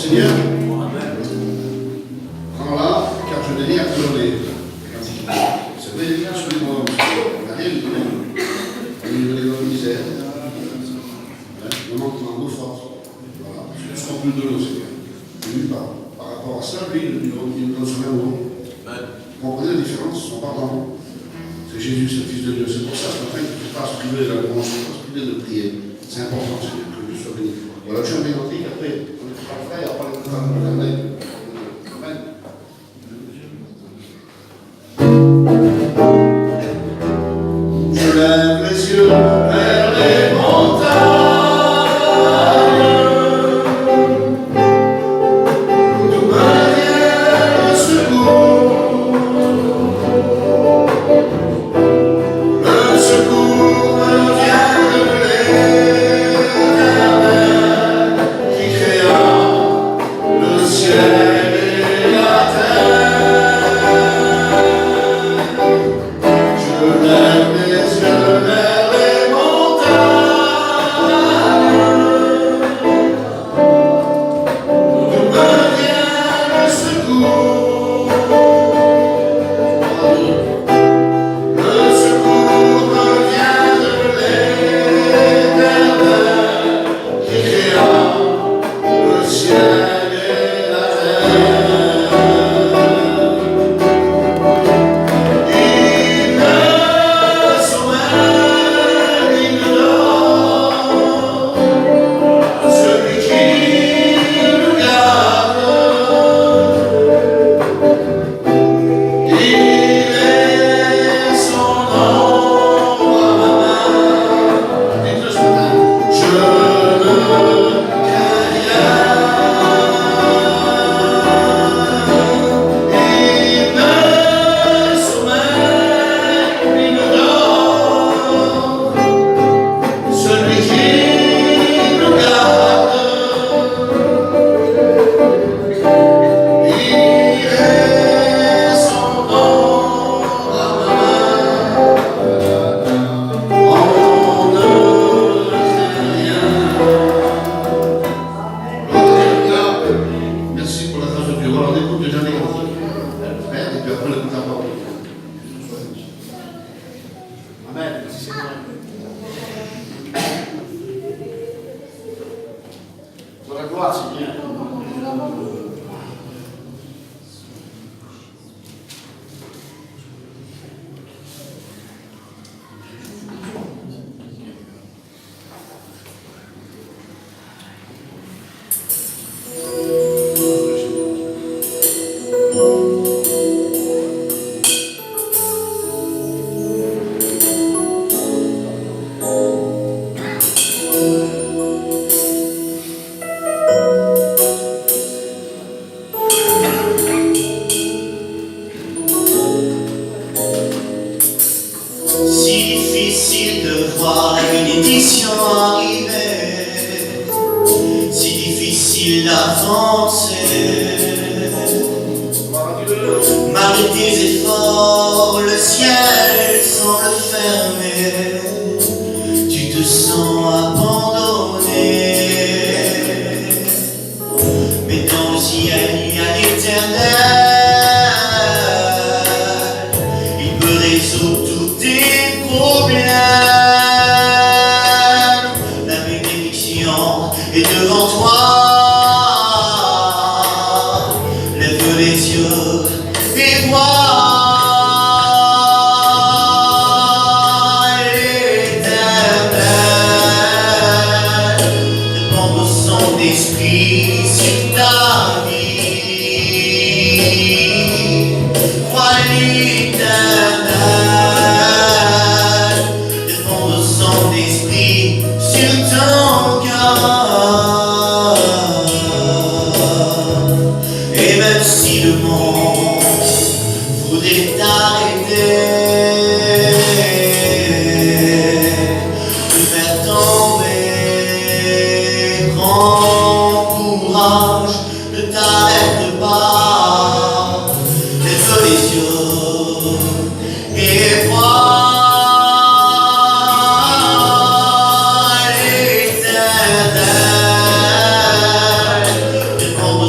Seigneur. Alors là, car je délire toujours les antiquités. Vous savez, excusez-moi, on n'a rien du tout. On est dans la misère. On manque d'un eau forte. Voilà. C'est tout ce qu'on peut de l'eau, Seigneur. Et lui, par rapport à ça, lui, il nous donne son amour. Vous comprenez la différence, son pardon. C'est Jésus, c'est le Fils de Dieu. C'est pour ça ce matin qu'il ne faut pas se priver de la louange, il ne faut pas se priver de prier. C'est important, Seigneur, que Dieu soit béni. Voilà, je suis un bénéfique, après, on est pas frère, on va parler de ça. Amen. Je lève les yeux vers les montagnes, d'où me vient le secours. Le secours me vient de l'Éternel qui créa le ciel et la terre. Je lève les yeux vers les montagnes, d'où me vient le secours. Le secours me vient de l'Éternel qui créa le ciel et la terre. Il ne sommeille ni ne dort, celui qui nous garde. Il est son ombre à ma main. Dites-le ce matin. Je ne crains rien. Il ne sommeille ni ne dort, celui qui nous garde. Il est son ombre à ma main. On ne craint rien. Merci pour la grâce de Dieu. Alors on écoute déjà les grands frères et puis après on écoute la parole. Amen. Merci Seigneur. Pour la gloire, Seigneur. Si difficile de voir la bénédiction arriver, si difficile d'avancer, malgré tes efforts, le ciel semble fermé, tu te sens abandonné, mais dans le ciel il y a l'Éternel, il peut résoudre tous tes problèmes. La bénédiction est devant toi. Lève les yeux et vois l'Éternel répandre son esprit sur ta vie. Crois l'Éternel répandre son esprit sur ton cœur. Et même si le monde voudrait t'arrêter, te faire tomber, prends courage, ne t'arrête pas, lève les yeux et vois l'Éternel répandre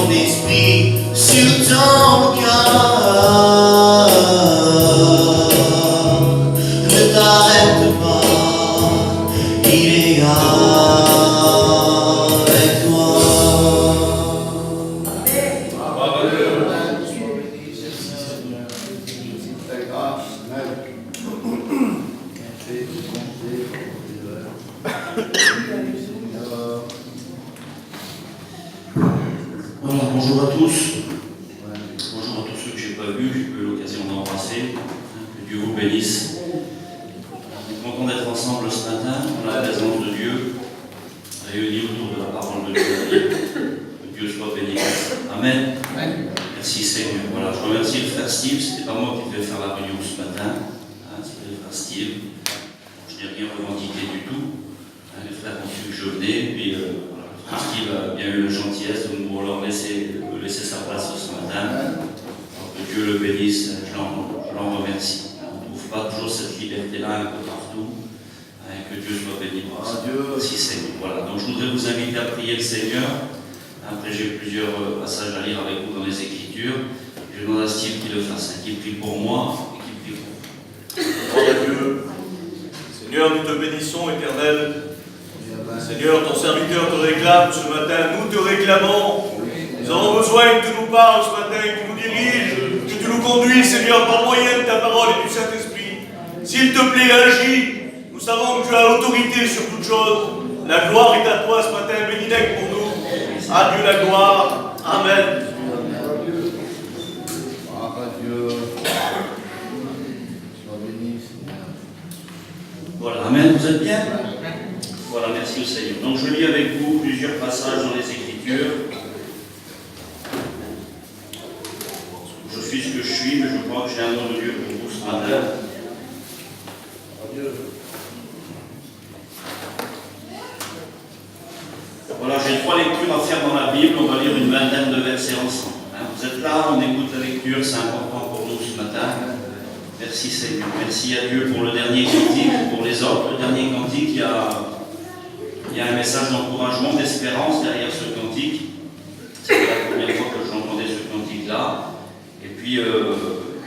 ton esprit sur ton cœur. Ne t'arrête pas, il est avec toi. Voilà, bonjour à tous. Bonjour à tous ceux que je n'ai pas vus, j'ai eu l'occasion d'embrasser. Que Dieu vous bénisse. On est content d'être ensemble ce matin, dans la présence de Dieu, réunis autour de la parole de Dieu. Que Dieu soit béni. Amen. Merci Seigneur. Voilà, je remercie le frère Steve. C'était pas moi qui devais faire la réunion ce matin. C'était le frère Steve. Je n'ai rien revendiqué du tout. Les frères ont su que je venais. Puis, voilà, le frère Steve a bien eu la gentillesse de nous leur laisser sa place ce matin. Alors que Dieu le bénisse, je l'en remercie. On ne trouve pas toujours cette liberté-là un peu partout. Que Dieu soit béni pour ça. Merci Seigneur. Voilà, donc je voudrais vous inviter à prier le Seigneur. Après, j'ai plusieurs passages à lire avec vous dans les Écritures. Je demande à Steve qu'il le fasse, qu'il prie pour moi et qu'il prie pour vous. Gloire à Dieu. Seigneur, nous te bénissons, Éternel. Seigneur, ton serviteur te réclame ce matin, nous te réclamons. Nous avons besoin que tu nous parles ce matin, que tu nous diriges, que tu nous conduises, Seigneur, par moyen de ta parole et du Saint-Esprit. S'il te plaît, agis. Nous savons que tu as l'autorité sur toute chose. La gloire est à toi ce matin, bénédicte pour nous. À Dieu la gloire. Amen. Voilà, Amen, vous êtes bien? Voilà, merci au Seigneur. Donc je lis avec vous plusieurs passages dans les Écritures. Je suis ce que je suis, mais je crois que j'ai un nom de Dieu pour vous ce matin. Voilà, j'ai 3 lectures à faire dans la Bible. On va lire une vingtaine de versets ensemble. Vous êtes là, on écoute la lecture, c'est important pour nous ce matin. Merci Seigneur. Merci à Dieu pour le dernier cantique, pour les autres. Le dernier cantique, il y a un message d'encouragement, d'espérance derrière ce cantique. C'est la première fois que j'entendais ce cantique-là. Et puis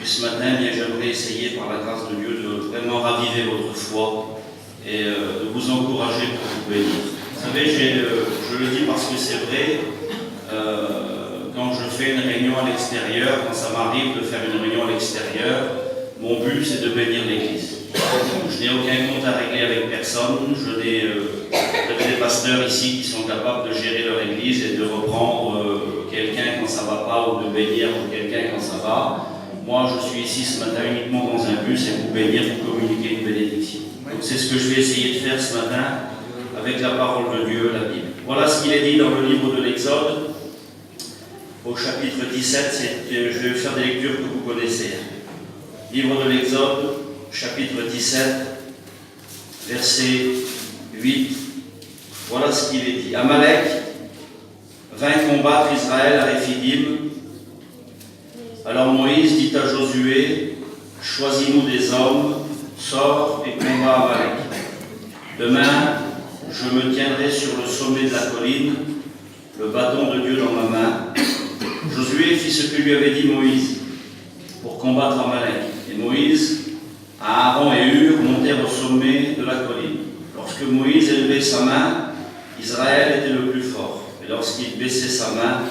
ce matin, bien, j'aimerais essayer, par la grâce de Dieu, de vraiment raviver votre foi et de vous encourager pour vous bénir. Vous savez, je le dis parce que c'est vrai, quand je fais une réunion à l'extérieur, quand ça m'arrive de faire une réunion à l'extérieur, mon but c'est de bénir l'Église. Je n'ai aucun compte à régler avec personne, j'avais des pasteurs ici qui sont capables de gérer leur Église et de reprendre quelqu'un quand ça ne va pas ou de bénir quelqu'un quand ça va. Moi je suis ici ce matin uniquement dans un but, c'est vous bénir, vous communiquer une bénédiction. Donc c'est ce que je vais essayer de faire ce matin avec la parole de Dieu, la Bible. Voilà ce qu'il est dit dans le livre de l'Exode, au chapitre 17, je vais faire des lectures que vous connaissez. Livre de l'Exode, chapitre 17, verset 8. Voilà ce qu'il est dit. Amalek vint combattre Israël à Réphidim. Alors Moïse dit à Josué, choisis-nous des hommes, sors et combat Amalek. Demain, je me tiendrai sur le sommet de la colline, le bâton de Dieu dans ma main. Josué fit ce que lui avait dit Moïse pour combattre Amalek. Et Moïse, Aaron et Hur montèrent au sommet de la colline. Lorsque Moïse élevait sa main, Israël était le plus fort. Et lorsqu'il baissait sa main,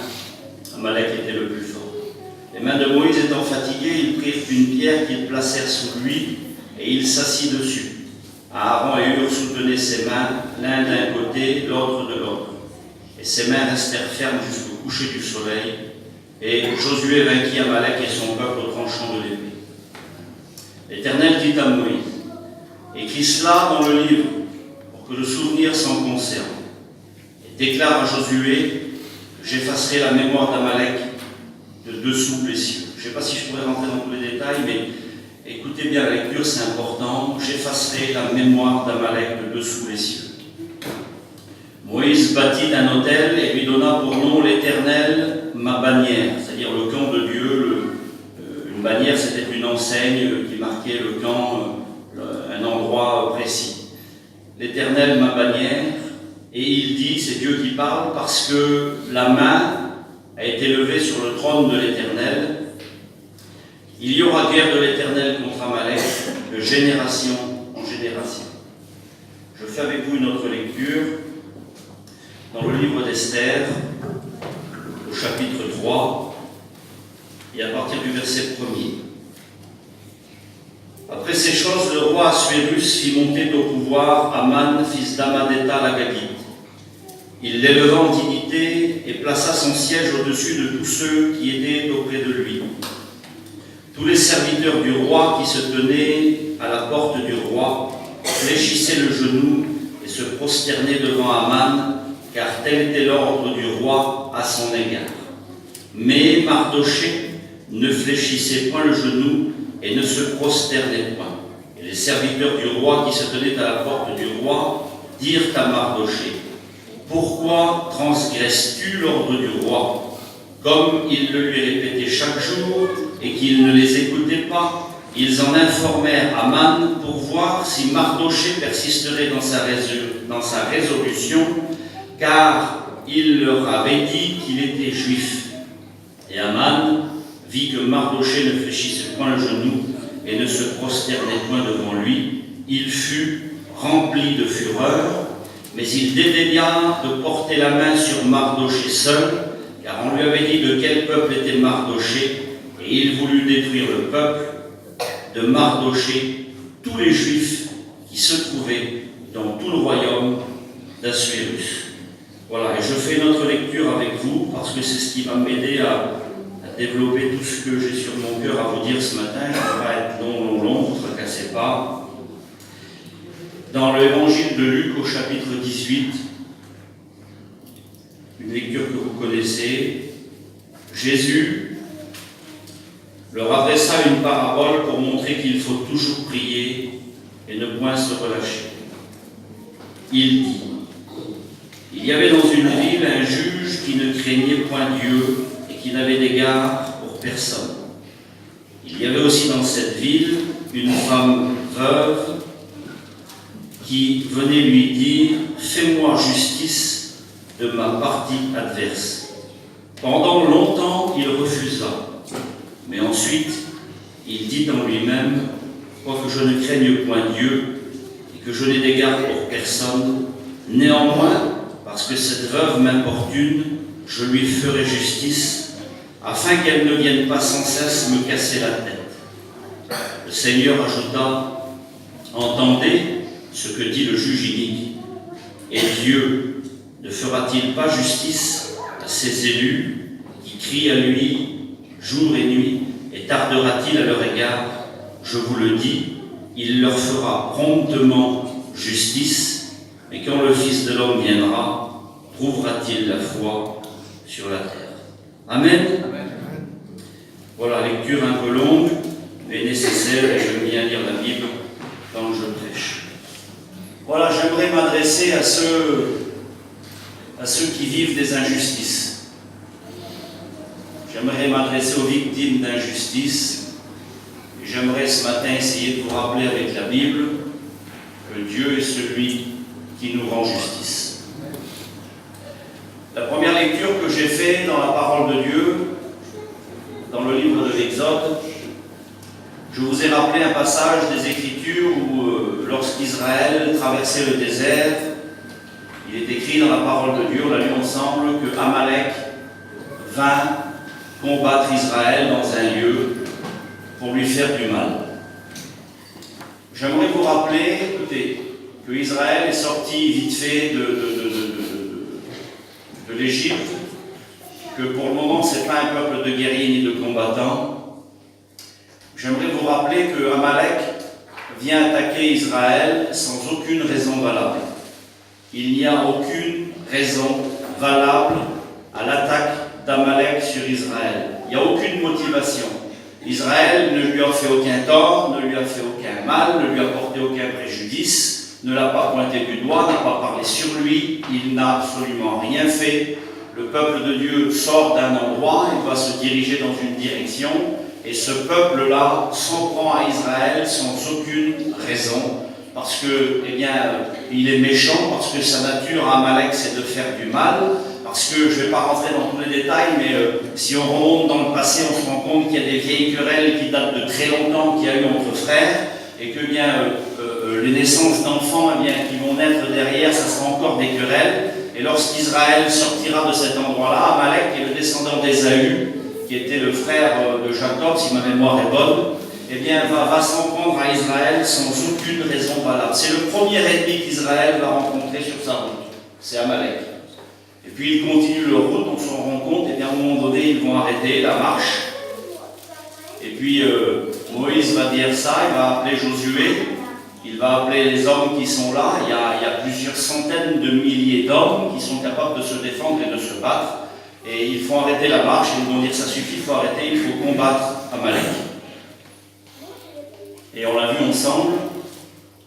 Amalek était le plus fort. Les mains de Moïse étant fatiguées, ils prirent une pierre qu'ils placèrent sous lui et il s'assit dessus. Aaron et Hur soutenaient ses mains, l'un d'un côté, l'autre de l'autre. Et ses mains restèrent fermes jusqu'au coucher du soleil. Et Josué vainquit Amalek et son peuple au tranchant de l'épée. L'Éternel dit à Moïse, écris cela dans le livre, pour que le souvenir s'en conserve. Et déclare à Josué que j'effacerai la mémoire d'Amalek de dessous les cieux. Je ne sais pas si je pourrais rentrer dans tous les détails, mais écoutez bien la lecture, c'est important. J'effacerai la mémoire d'Amalek de dessous les cieux. Moïse bâtit un autel et lui donna pour nom l'Éternel ma bannière, c'est-à-dire le camp de Dieu. Une bannière, c'était une enseigne qui marquait le camp, un endroit précis. L'Éternel ma bannière, et il dit, c'est Dieu qui parle, parce que la main, a été levé sur le trône de l'Éternel. Il y aura guerre de l'Éternel contre Amalek de génération en génération. Je fais avec vous une autre lecture dans le livre d'Esther, au chapitre 3, et à partir du verset 1er. Après ces choses, le roi Assuérus fit monter au pouvoir Aman, fils d'Amadatha l'Agagite. Il l'éleva en dignité et plaça son siège au-dessus de tous ceux qui étaient auprès de lui. Tous les serviteurs du roi qui se tenaient à la porte du roi fléchissaient le genou et se prosternaient devant Aman, car tel était l'ordre du roi à son égard. Mais Mardochée ne fléchissait point le genou et ne se prosternait point. Et les serviteurs du roi qui se tenaient à la porte du roi dirent à Mardochée: pourquoi transgresses-tu l'ordre du roi? Comme il le lui répétait chaque jour et qu'il ne les écoutait pas, ils en informèrent Aman pour voir si Mardochée persisterait dans sa résolution, car il leur avait dit qu'il était juif. Et Aman vit que Mardochée ne fléchissait point le genou et ne se prosternait point devant lui. Il fut rempli de fureur, mais il dédaigna de porter la main sur Mardochée seul, car on lui avait dit de quel peuple était Mardochée, et il voulut détruire le peuple de Mardochée, tous les Juifs qui se trouvaient dans tout le royaume d'Assuérus. Voilà, et je fais une autre lecture avec vous, parce que c'est ce qui va m'aider à développer tout ce que j'ai sur mon cœur à vous dire ce matin. Je ne vais pas être long, ne vous tracassez pas. Dans l'évangile de Luc au chapitre 18, une lecture que vous connaissez, Jésus leur adressa une parabole pour montrer qu'il faut toujours prier et ne point se relâcher. Il dit: il y avait dans une ville un juge qui ne craignait point Dieu et qui n'avait d'égard pour personne. Il y avait aussi dans cette ville une femme veuve qui venait lui dire: fais-moi justice de ma partie adverse. Pendant longtemps, il refusa. Mais ensuite, il dit en lui-même: quoique je ne craigne point Dieu et que je n'ai d'égard pour personne, néanmoins, parce que cette veuve m'importune, je lui ferai justice, afin qu'elle ne vienne pas sans cesse me casser la tête. Le Seigneur ajouta: entendez ce que dit le juge inique. Et Dieu ne fera-t-il pas justice à ses élus qui crient à lui jour et nuit, et tardera-t-il à leur égard? Je vous le dis, il leur fera promptement justice, mais quand le Fils de l'homme viendra, trouvera-t-il la foi sur la terre? Amen. Voilà, lecture un peu longue, mais nécessaire, et j'aime bien lire la Bible quand je prêche. Voilà, j'aimerais m'adresser à ceux qui vivent des injustices. J'aimerais m'adresser aux victimes d'injustice. J'aimerais ce matin essayer de vous rappeler avec la Bible que Dieu est celui qui nous rend justice. La première lecture que j'ai faite dans la parole de Dieu, dans le livre de l'Exode, je vous ai rappelé un passage des Écritures où, lorsqu'Israël traversait le désert, il est écrit dans la parole de Dieu, on l'a lu ensemble, que Amalek vint combattre Israël dans un lieu pour lui faire du mal. J'aimerais vous rappeler, écoutez, que Israël est sorti vite fait de l'Égypte, que pour le moment ce n'est pas un peuple de guerriers ni de combattants. J'aimerais vous rappeler que Amalek vient attaquer Israël sans aucune raison valable. Il n'y a aucune raison valable à l'attaque d'Amalek sur Israël. Il n'y a aucune motivation. Israël ne lui a fait aucun tort, ne lui a fait aucun mal, ne lui a porté aucun préjudice, ne l'a pas pointé du doigt, n'a pas parlé sur lui, il n'a absolument rien fait. Le peuple de Dieu sort d'un endroit, il va se diriger dans une direction, et ce peuple-là s'en prend à Israël sans aucune raison, parce que, il est méchant, parce que sa nature à Amalek c'est de faire du mal, parce que je ne vais pas rentrer dans tous les détails, mais si on remonte dans le passé, on se rend compte qu'il y a des vieilles querelles qui datent de très longtemps qu'il y a eu entre frères, et que bien les naissances d'enfants qui vont naître derrière, ça sera encore des querelles. Et lorsqu'Israël sortira de cet endroit-là, Amalek, qui est le descendant d'Ésaü, qui était le frère de Jacob, si ma mémoire est bonne, eh bien, va s'en prendre à Israël sans aucune raison valable. C'est le premier ennemi qu'Israël va rencontrer sur sa route. C'est Amalek. Et puis, ils continuent leur route, on s'en rend compte, et bien, à un moment donné, ils vont arrêter la marche. Et puis, Moïse va dire ça, il va appeler Josué, il va appeler les hommes qui sont là. Il y a plusieurs centaines de milliers d'hommes qui sont capables de se défendre et de se battre. Et ils font arrêter la marche, ils vont dire ça suffit, il faut arrêter, il faut combattre Amalek. Et on l'a vu ensemble,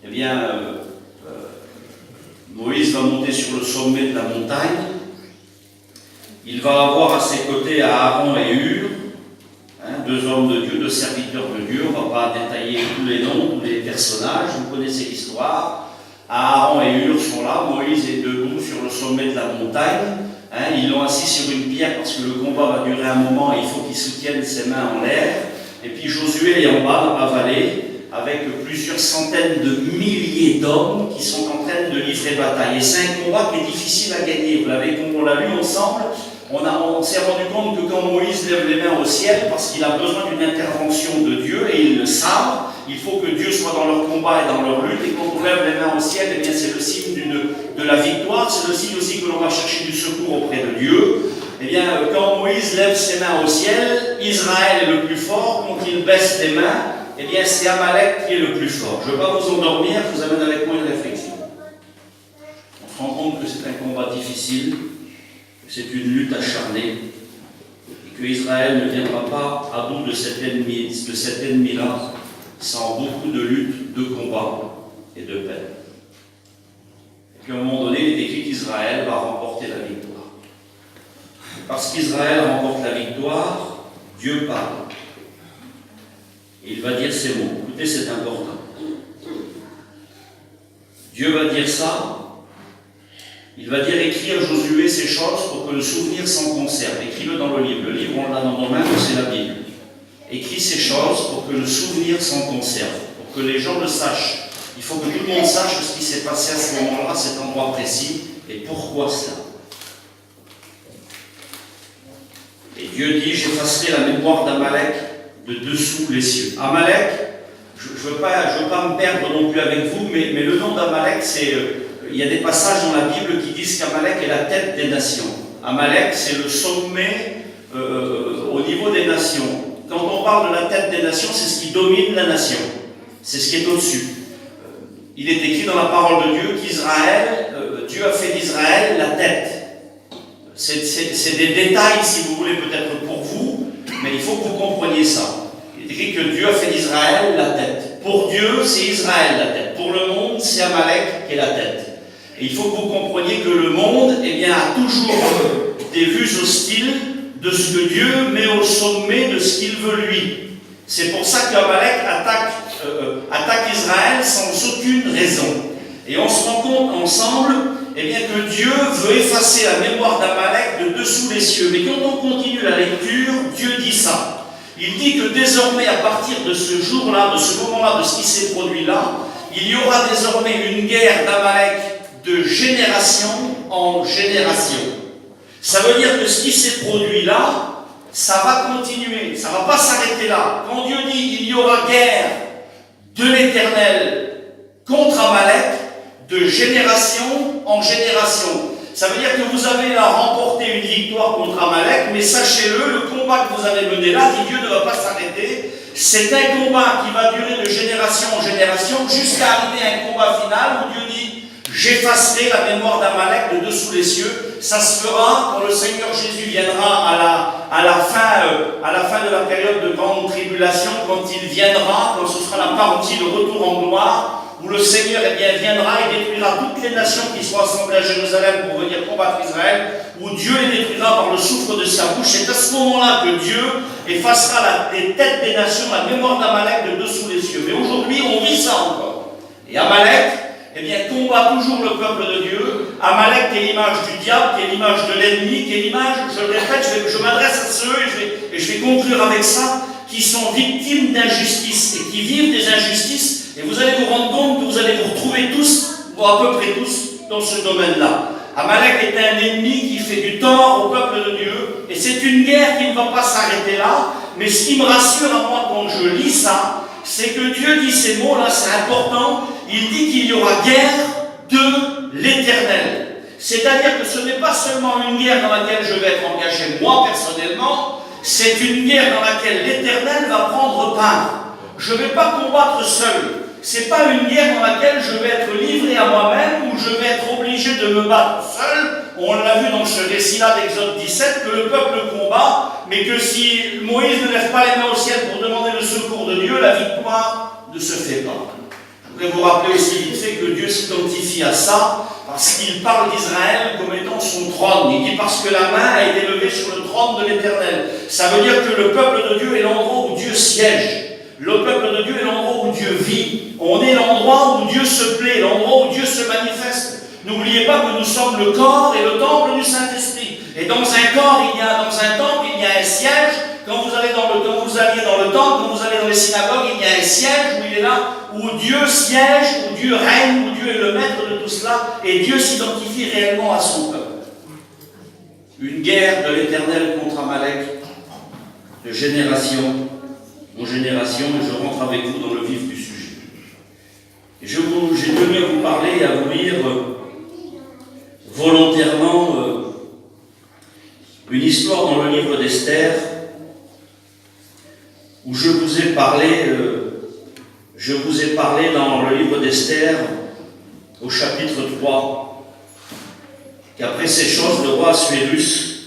eh bien, Moïse va monter sur le sommet de la montagne. Il va avoir à ses côtés Aaron et Hur, deux hommes de Dieu, deux serviteurs de Dieu. On ne va pas détailler tous les noms, tous les personnages, vous connaissez l'histoire. Aaron et Hur sont là, Moïse est debout sur le sommet de la montagne. Ils l'ont assis sur une pierre parce que le combat va durer un moment et il faut qu'il soutienne ses mains en l'air. Et puis Josué est en bas dans la vallée avec plusieurs centaines de milliers d'hommes qui sont en train de livrer bataille. Et c'est un combat qui est difficile à gagner. Vous l'avez, comme on l'a vu ensemble, on s'est rendu compte que quand Moïse lève les mains au ciel, parce qu'il a besoin d'une intervention de Dieu, et ils le savent, il faut que Dieu soit dans leur combat et dans leur lutte, et quand on lève les mains au ciel, eh bien c'est le signe de la victoire, c'est le signe aussi que l'on va chercher du secours auprès de Dieu. Eh bien, quand Moïse lève ses mains au ciel, Israël est le plus fort. Quand il baisse les mains, eh bien c'est Amalek qui est le plus fort. Je ne vais pas vous endormir, je vous amène avec moi une réflexion. On se rend compte que c'est un combat difficile, que c'est une lutte acharnée, et que Israël ne viendra pas à bout de cet ennemi-là sans beaucoup de lutte, de combat et de peine. Et puis à un moment donné, il est écrit qu'Israël va remporter la victoire. Parce qu'Israël remporte la victoire, Dieu parle. Et il va dire ces mots. Écoutez, c'est important. Dieu va dire ça. Il va dire écris à Josué ces choses pour que le souvenir s'en conserve. Écris-le dans le livre. Le livre, on l'a dans nos mains, c'est la Bible. Écris ces choses pour que le souvenir s'en conserve, pour que les gens le sachent. Il faut que tout le monde sache ce qui s'est passé à ce moment-là, cet endroit précis, et pourquoi cela. Et Dieu dit, j'effacerai la mémoire d'Amalek de dessous les cieux. Amalek, je ne veux pas me perdre non plus avec vous, mais le nom d'Amalek, c'est... il y a des passages dans la Bible qui disent qu'Amalek est la tête des nations. Amalek, c'est le sommet au niveau des nations. Quand on parle de la tête des nations, c'est ce qui domine la nation. C'est ce qui est au-dessus. Il est écrit dans la parole de Dieu qu'Israël, Dieu a fait d'Israël la tête. C'est des détails, si vous voulez, peut-être pour vous, mais il faut que vous compreniez ça. Il est écrit que Dieu a fait d'Israël la tête. Pour Dieu, c'est Israël la tête. Pour le monde, c'est Amalek qui est la tête. Et il faut que vous compreniez que le monde, eh bien, a toujours des vues hostiles de ce que Dieu met au sommet de ce qu'il veut lui. C'est pour ça qu'Amalek attaque Israël sans aucune raison. Et on se rend compte ensemble eh bien, que Dieu veut effacer la mémoire d'Amalek de dessous les cieux. Mais quand on continue la lecture, Dieu dit ça. Il dit que désormais, à partir de ce jour-là, de ce moment-là, de ce qui s'est produit là, il y aura désormais une guerre d'Amalek de génération en génération. Ça veut dire que ce qui s'est produit là, ça va continuer, ça ne va pas s'arrêter là. Quand Dieu dit il y aura guerre de l'Éternel contre Amalek, de génération en génération. Ça veut dire que vous avez là remporté une victoire contre Amalek, mais sachez-le, le combat que vous avez mené là, dit Dieu ne va pas s'arrêter. C'est un combat qui va durer de génération en génération jusqu'à arriver à un combat final où Dieu dit j'effacerai la mémoire d'Amalek de dessous les cieux. Ça se fera quand le Seigneur Jésus viendra à la fin de la période de grande tribulation, quand il viendra, quand ce sera la partie, le retour en gloire, où le Seigneur eh bien, viendra et détruira toutes les nations qui sont assemblées à Jérusalem pour venir combattre Israël, où Dieu les détruira par le souffle de sa bouche. C'est à ce moment-là que Dieu effacera les têtes des nations, la mémoire d'Amalek de dessous les cieux. Mais aujourd'hui, on vit ça encore. Et Amalek, eh bien, combat toujours le peuple de Dieu. Amalek qui est l'image du diable, qui est l'image de l'ennemi, qui est l'image, je le répète, je m'adresse à ceux, et je vais conclure avec ça, qui sont victimes d'injustice et qui vivent des injustices. Et vous allez vous rendre compte que vous allez vous retrouver tous, ou à peu près tous, dans ce domaine-là. Amalek est un ennemi qui fait du tort au peuple de Dieu, et c'est une guerre qui ne va pas s'arrêter là. Mais ce qui me rassure à moi quand je lis ça, c'est que Dieu dit ces mots-là, c'est important. Il dit qu'il y aura guerre de l'Éternel. C'est-à-dire que ce n'est pas seulement une guerre dans laquelle je vais être engagé moi personnellement, c'est une guerre dans laquelle l'Éternel va prendre part. Je ne vais pas combattre seul. Ce n'est pas une guerre dans laquelle je vais être livré à moi-même ou je vais être obligé de me battre seul. On l'a vu dans ce récit-là d'Exode 17, que le peuple combat, mais que si Moïse ne lève pas les mains au ciel pour demander le secours de Dieu, la victoire ne se fait pas. Je voudrais vous rappeler aussi vite fait que Dieu s'identifie à ça parce qu'il parle d'Israël comme étant son trône. Il dit parce que la main a été levée sur le trône de l'Éternel. Ça veut dire que le peuple de Dieu est l'endroit où Dieu siège. Le peuple de Dieu est l'endroit où Dieu vit. On est l'endroit où Dieu se plaît, l'endroit où Dieu se manifeste. N'oubliez pas que nous sommes le corps et le temple du Saint-Esprit. Et dans un corps, dans un temple, il y a un siège. Quand vous alliez dans le temple, quand vous allez dans les synagogues, il y a un siège où il est là, où Dieu siège, où Dieu règne, où Dieu est le maître de tout cela, et Dieu s'identifie réellement à son peuple. Une guerre de l'Éternel contre Amalek, de génération en génération, et je rentre avec vous dans le vif du sujet. J'ai tenu à vous parler et à vous lire volontairement une histoire dans le livre d'Esther, où je vous ai parlé dans le livre d'Esther, au chapitre 3, qu'après ces choses, le roi Assuérus,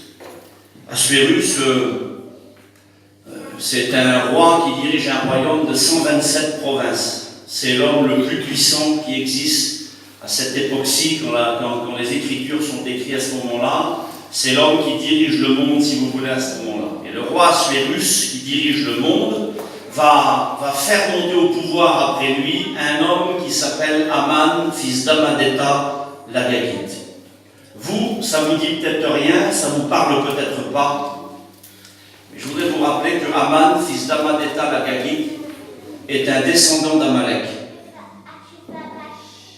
c'est un roi qui dirige un royaume de 127 provinces. C'est l'homme le plus puissant qui existe à cette époque-ci, quand les Écritures sont écrites à ce moment-là. C'est l'homme qui dirige le monde, si vous voulez, à ce moment-là. Et le roi Assuérus, qui dirige le monde, va faire monter au pouvoir après lui un homme qui s'appelle Aman, fils d'Amadeta l'Agagite. Vous, ça vous dit peut-être rien, ça vous parle peut-être pas. Mais je voudrais vous rappeler que Aman, fils d'Amadeta l'Agagite, est un descendant d'Amalek.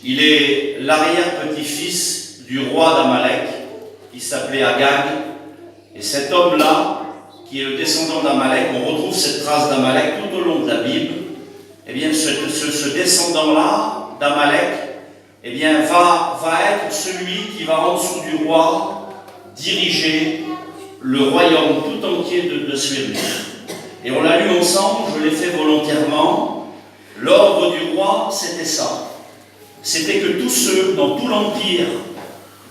Il est l'arrière-petit-fils du roi d'Amalek, qui s'appelait Agag. Et cet homme-là, qui est le descendant d'Amalek, on retrouve cette trace d'Amalek tout au long de la Bible. Eh bien, ce descendant-là, d'Amalek, eh bien, va être celui qui va en dessous du roi diriger le royaume tout entier de Assuérus. Et on l'a lu ensemble, je l'ai fait volontairement. L'ordre du roi, c'était ça. C'était que tous ceux, dans tout l'empire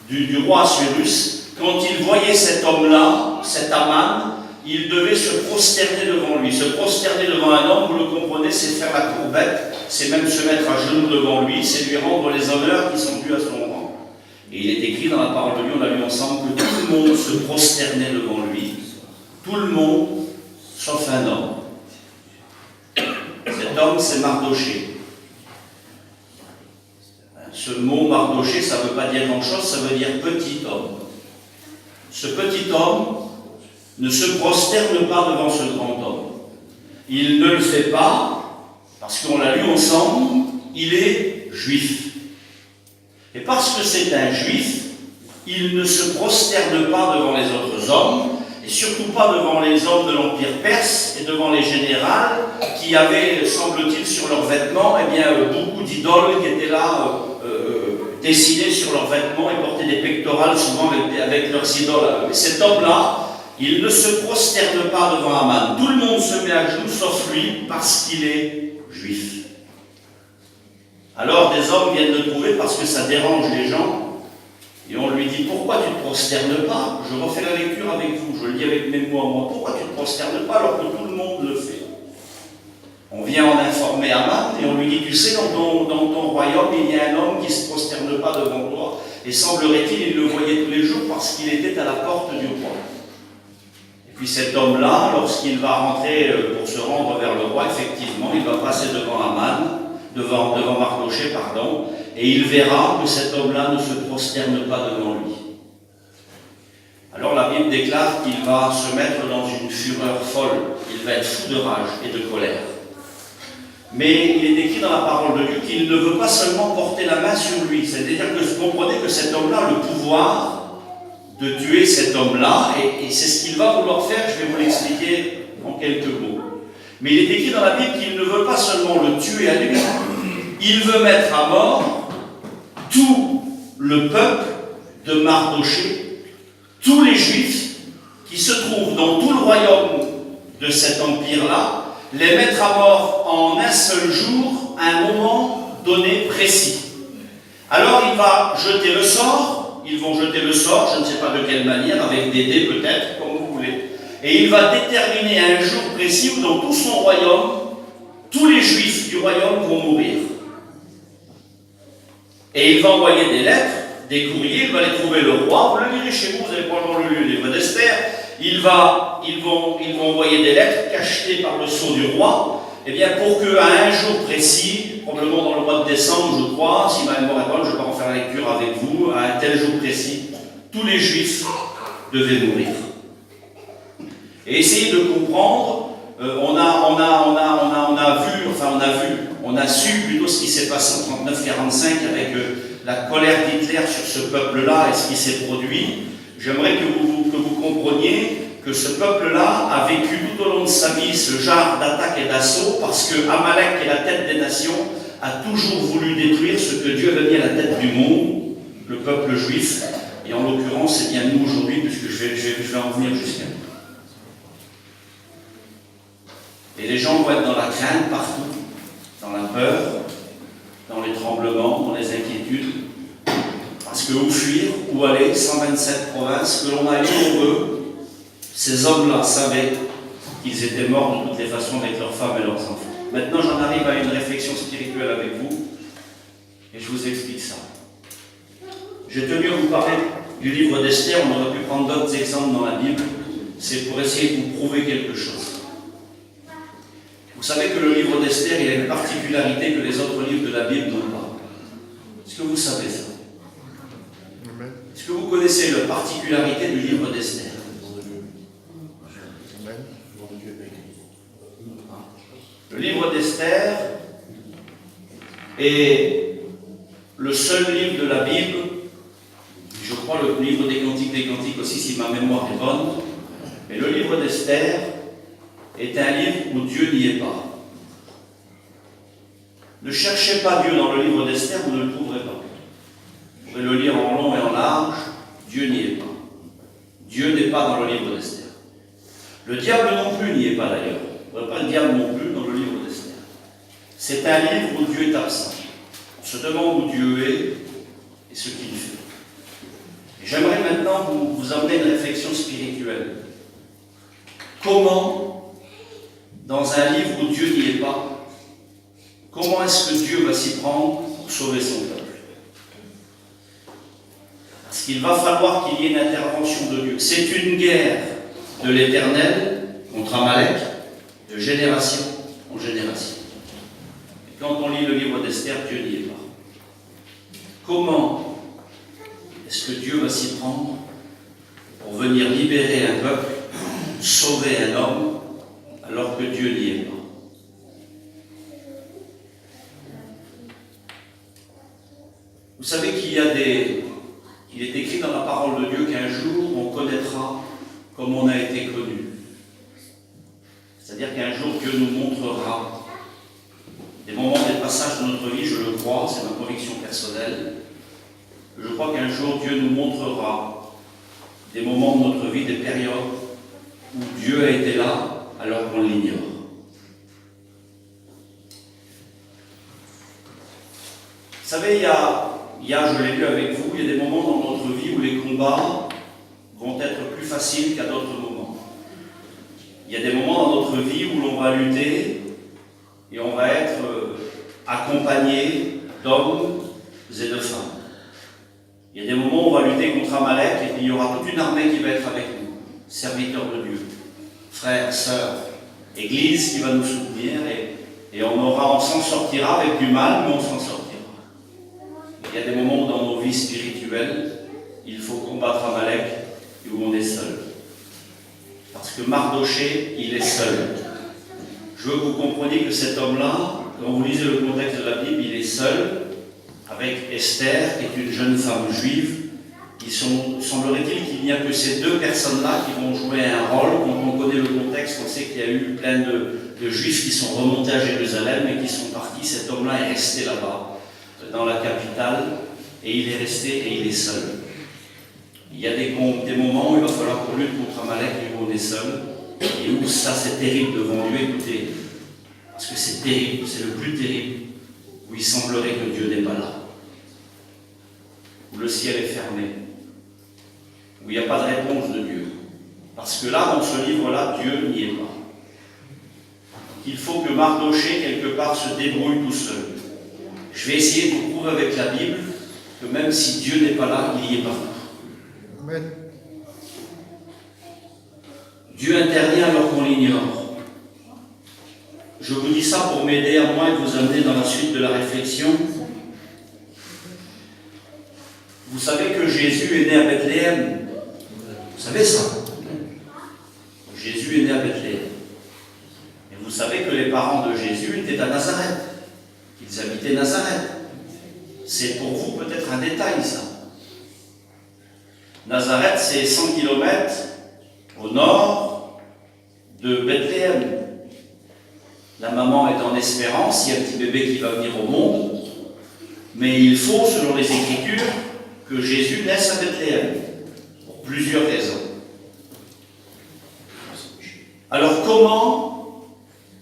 du roi Assuérus, quand ils voyaient cet homme-là, cet Aman, ils devaient se prosterner devant lui. Se prosterner devant un homme, vous le comprenez, c'est faire la courbette, c'est même se mettre à genoux devant lui, c'est lui rendre les honneurs qui sont dus à son rang. Et il est écrit dans la parole de Dieu, on l'a lu ensemble, que tout le monde se prosternait devant lui. Tout le monde, sauf un homme. Cet homme, c'est Mardoché. Ce mot Mardoché, ça ne veut pas dire grand-chose, ça veut dire petit homme. Ce petit homme ne se prosterne pas devant ce grand homme. Il ne le fait pas, parce qu'on l'a lu ensemble, il est juif. Et parce que c'est un juif, il ne se prosterne pas devant les autres hommes, et surtout pas devant les hommes de l'Empire perse et devant les générales qui avaient, semble-t-il, sur leurs vêtements, eh bien, beaucoup d'idoles qui étaient là, dessinées sur leurs vêtements et portaient des pectorales, souvent avec leurs idoles. Mais cet homme-là, il ne se prosterne pas devant Aman. Tout le monde se met à genoux, sauf lui, parce qu'il est juif. Alors des hommes viennent le trouver parce que ça dérange les gens. Et on lui dit, pourquoi tu ne te prosternes pas? Je refais la lecture avec vous, je le dis avec mes mots à moi. Pourquoi tu ne te prosternes pas alors que tout le monde le fait? On vient en informer Aman et on lui dit, tu sais, dans ton royaume, il y a un homme qui ne se prosterne pas devant toi. Et semblerait-il, il le voyait tous les jours parce qu'il était à la porte du roi. Et puis cet homme-là, lorsqu'il va rentrer pour se rendre vers le roi, effectivement, il va passer devant Aman, devant Mardochée, et il verra que cet homme-là ne se prosterne pas devant lui. Alors la Bible déclare qu'il va se mettre dans une fureur folle, il va être fou de rage et de colère. Mais il est écrit dans la parole de Dieu qu'il ne veut pas seulement porter la main sur lui, c'est-à-dire que vous comprenez que cet homme-là a le pouvoir de tuer cet homme-là, et c'est ce qu'il va vouloir faire, je vais vous l'expliquer en quelques mots. Mais il est écrit dans la Bible qu'il ne veut pas seulement le tuer à lui, il veut mettre à mort tout le peuple de Mardochée, tous les Juifs qui se trouvent dans tout le royaume de cet empire-là, les mettre à mort en un seul jour, à un moment donné précis. Alors il va jeter le sort, ils vont jeter le sort, je ne sais pas de quelle manière, avec des dés peut-être, comme vous voulez, et il va déterminer un jour précis où dans tout son royaume, tous les Juifs du royaume vont mourir. Et il va envoyer des lettres, des courriers, il va les trouver le roi, vous le lirez chez vous, vous allez probablement lu le livre d'Esther, ils vont envoyer des lettres cachetées par le sceau du roi, eh bien pour qu'à un jour précis, probablement dans le mois de décembre, je crois, si ma mémoire est bonne, je ne vais pas en faire la lecture avec vous, à un tel jour précis, tous les Juifs devaient mourir. Et essayez de comprendre, on a su plutôt ce qui s'est passé en 39-45 avec la colère d'Hitler sur ce peuple-là et ce qui s'est produit. J'aimerais que vous compreniez que ce peuple-là a vécu tout au long de sa vie ce genre d'attaque et d'assaut parce que Amalek, qui est la tête des nations, a toujours voulu détruire ce que Dieu avait mis à la tête du monde, le peuple juif. Et en l'occurrence, c'est bien nous aujourd'hui, puisque je vais en venir jusqu'à nous. Et les gens vont être dans la crainte partout, dans la peur, dans les tremblements, dans les inquiétudes. Parce que où fuir, où aller, 127 provinces, que l'on aille où on veut, ces hommes-là savaient qu'ils étaient morts de toutes les façons avec leurs femmes et leurs enfants. Maintenant, j'en arrive à une réflexion spirituelle avec vous, et je vous explique ça. J'ai tenu à vous parler du livre d'Esther, on aurait pu prendre d'autres exemples dans la Bible, c'est pour essayer de vous prouver quelque chose. Vous savez que le livre d'Esther, il a une particularité que les autres livres de la Bible n'ont pas. Est-ce que vous savez ça? Est-ce que vous connaissez la particularité du livre d'Esther? Le livre d'Esther est le seul livre de la Bible, je crois le livre des Cantiques aussi, si ma mémoire est bonne, mais le livre d'Esther est un livre où Dieu n'y est pas. Ne cherchez pas Dieu dans le livre d'Esther, vous ne le trouverez pas. Vous pouvez le lire en long et en large, Dieu n'y est pas. Dieu n'est pas dans le livre d'Esther. Le diable non plus n'y est pas d'ailleurs. Vous n'aurez pas le diable non plus dans le livre d'Esther. C'est un livre où Dieu est absent. On se demande où Dieu est et ce qu'il fait. Et j'aimerais maintenant vous emmener une réflexion spirituelle. Comment, dans un livre où Dieu n'y est pas, comment est-ce que Dieu va s'y prendre pour sauver son peuple? Parce qu'il va falloir qu'il y ait une intervention de Dieu. C'est une guerre de l'Éternel contre Amalek, de génération en génération. Et quand on lit le livre d'Esther, Dieu n'y est pas. Comment est-ce que Dieu va s'y prendre pour venir libérer un peuple, sauver un homme, alors que Dieu n'y est pas? Vous savez qu'il est écrit dans la parole de Dieu qu'un jour on connaîtra comme on a été connu. C'est-à-dire qu'un jour Dieu nous montrera des moments, des passages de notre vie, je le crois, c'est ma conviction personnelle. Je crois qu'un jour Dieu nous montrera des moments de notre vie, des périodes où Dieu a été là alors qu'on l'ignore. Vous savez, il y a, je l'ai lu avec vous, il y a des moments dans notre vie où les combats vont être plus faciles qu'à d'autres moments. Il y a des moments dans notre vie où l'on va lutter et on va être accompagné d'hommes et de femmes. Il y a des moments où on va lutter contre Amalek et puis il y aura toute une armée qui va être avec nous, serviteurs de Dieu, frères, sœurs, Église qui va nous soutenir Et on s'en sortira avec du mal, mais on s'en sortira. Il y a des moments où dans nos vies spirituelles, il faut combattre Amalek et où on est seul. Parce que Mardoché, il est seul. Je veux que vous compreniez que cet homme-là, quand vous lisez le contexte de la Bible, il est seul avec Esther, qui est une jeune femme juive. Semblerait-il qu'il n'y a que ces deux personnes-là qui vont jouer un rôle. Quand on connaît le contexte, on sait qu'il y a eu plein de juifs qui sont remontés à Jérusalem et qui sont partis. Cet homme-là est resté là-bas, dans la capitale, et il est resté et il est seul. Il y a des moments où il va falloir qu'on lutte contre Amalek et où on est seul, et où ça c'est terrible devant Dieu, écoutez, parce que c'est terrible, c'est le plus terrible, où il semblerait que Dieu n'est pas là, où le ciel est fermé, où il n'y a pas de réponse de Dieu. Parce que là, dans ce livre-là, Dieu n'y est pas. Il faut que Mardoché, quelque part, se débrouille tout seul. Je vais essayer de vous prouver avec la Bible que même si Dieu n'est pas là, il y est partout. Amen. Dieu intervient alors qu'on l'ignore. Je vous dis ça pour m'aider à moi et vous amener dans la suite de la réflexion. Vous savez que Jésus est né à Bethléem. Vous savez ça? Jésus est né à Bethléem. Et vous savez que les parents de Jésus étaient à Nazareth. Ils habitaient Nazareth. C'est pour vous peut-être un détail, ça. Nazareth, c'est 100 km au nord de Bethléem. La maman est en espérance, il y a un petit bébé qui va venir au monde. Mais il faut, selon les Écritures, que Jésus naisse à Bethléem. Pour plusieurs raisons. Alors